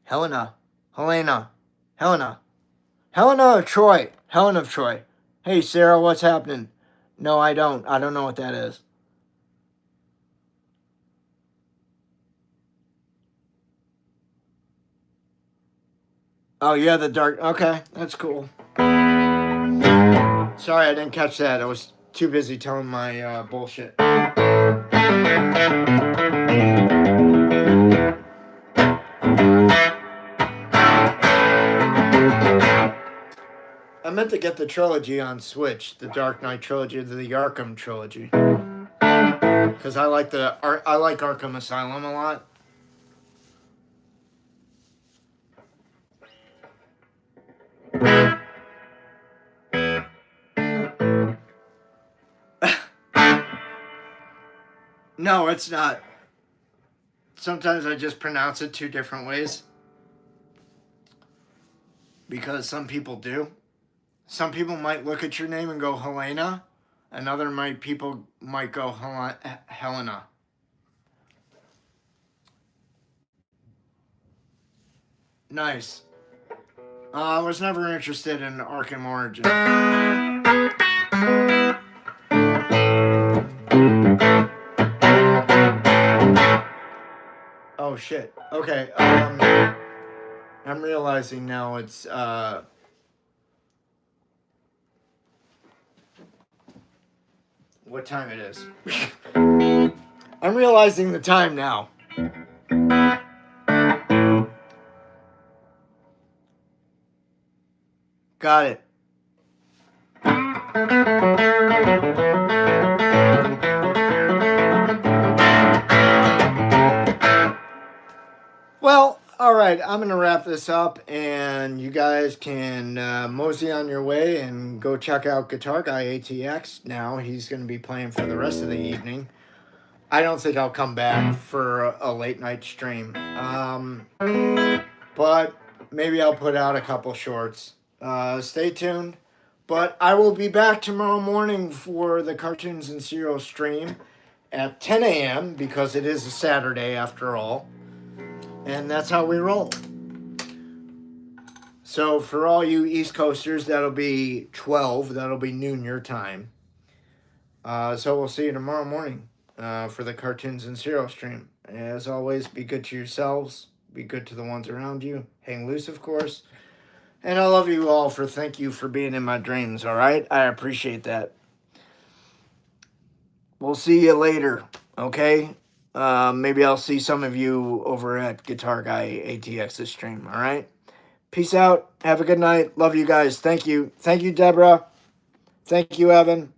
A: Helena of Troy. Helen of Troy. Hey, Sarah, what's happening? No, I don't. I don't know what that is. Oh, yeah, the dark. Okay, that's cool. Sorry, I didn't catch that. I was too busy telling my bullshit. I meant to get the trilogy on Switch, the Dark Knight trilogy, the Arkham trilogy, because I like Arkham Asylum a lot. No, it's not. Sometimes I just pronounce it two different ways. Because some people do. Some people might look at your name and go Helena. And other people might go Helena. Nice. I was never interested in Arkham Origins. Oh shit. Okay. I'm realizing now it's what time it is. I'm realizing the time now. Got it. Well, all right, I'm going to wrap this up, and you guys can mosey on your way and go check out Guitar Guy ATX now. He's going to be playing for the rest of the evening. I don't think I'll come back for a late night stream, but maybe I'll put out a couple shorts. Stay tuned. But I will be back tomorrow morning for the Cartoons and Cereal stream at 10 a.m. because it is a Saturday after all. And that's how we roll. So for all you East Coasters, that'll be 12. That'll be noon your time. So we'll see you tomorrow morning for the Cartoons and Cereal stream. As always, be good to yourselves. Be good to the ones around you. Hang loose, of course. And I love you all thank you for being in my dreams, all right? I appreciate that. We'll see you later, okay? Maybe I'll see some of you over at Guitar Guy ATX's stream, all right? Peace out. Have a good night. Love you guys. Thank you. Thank you, Deborah. Thank you, Evan.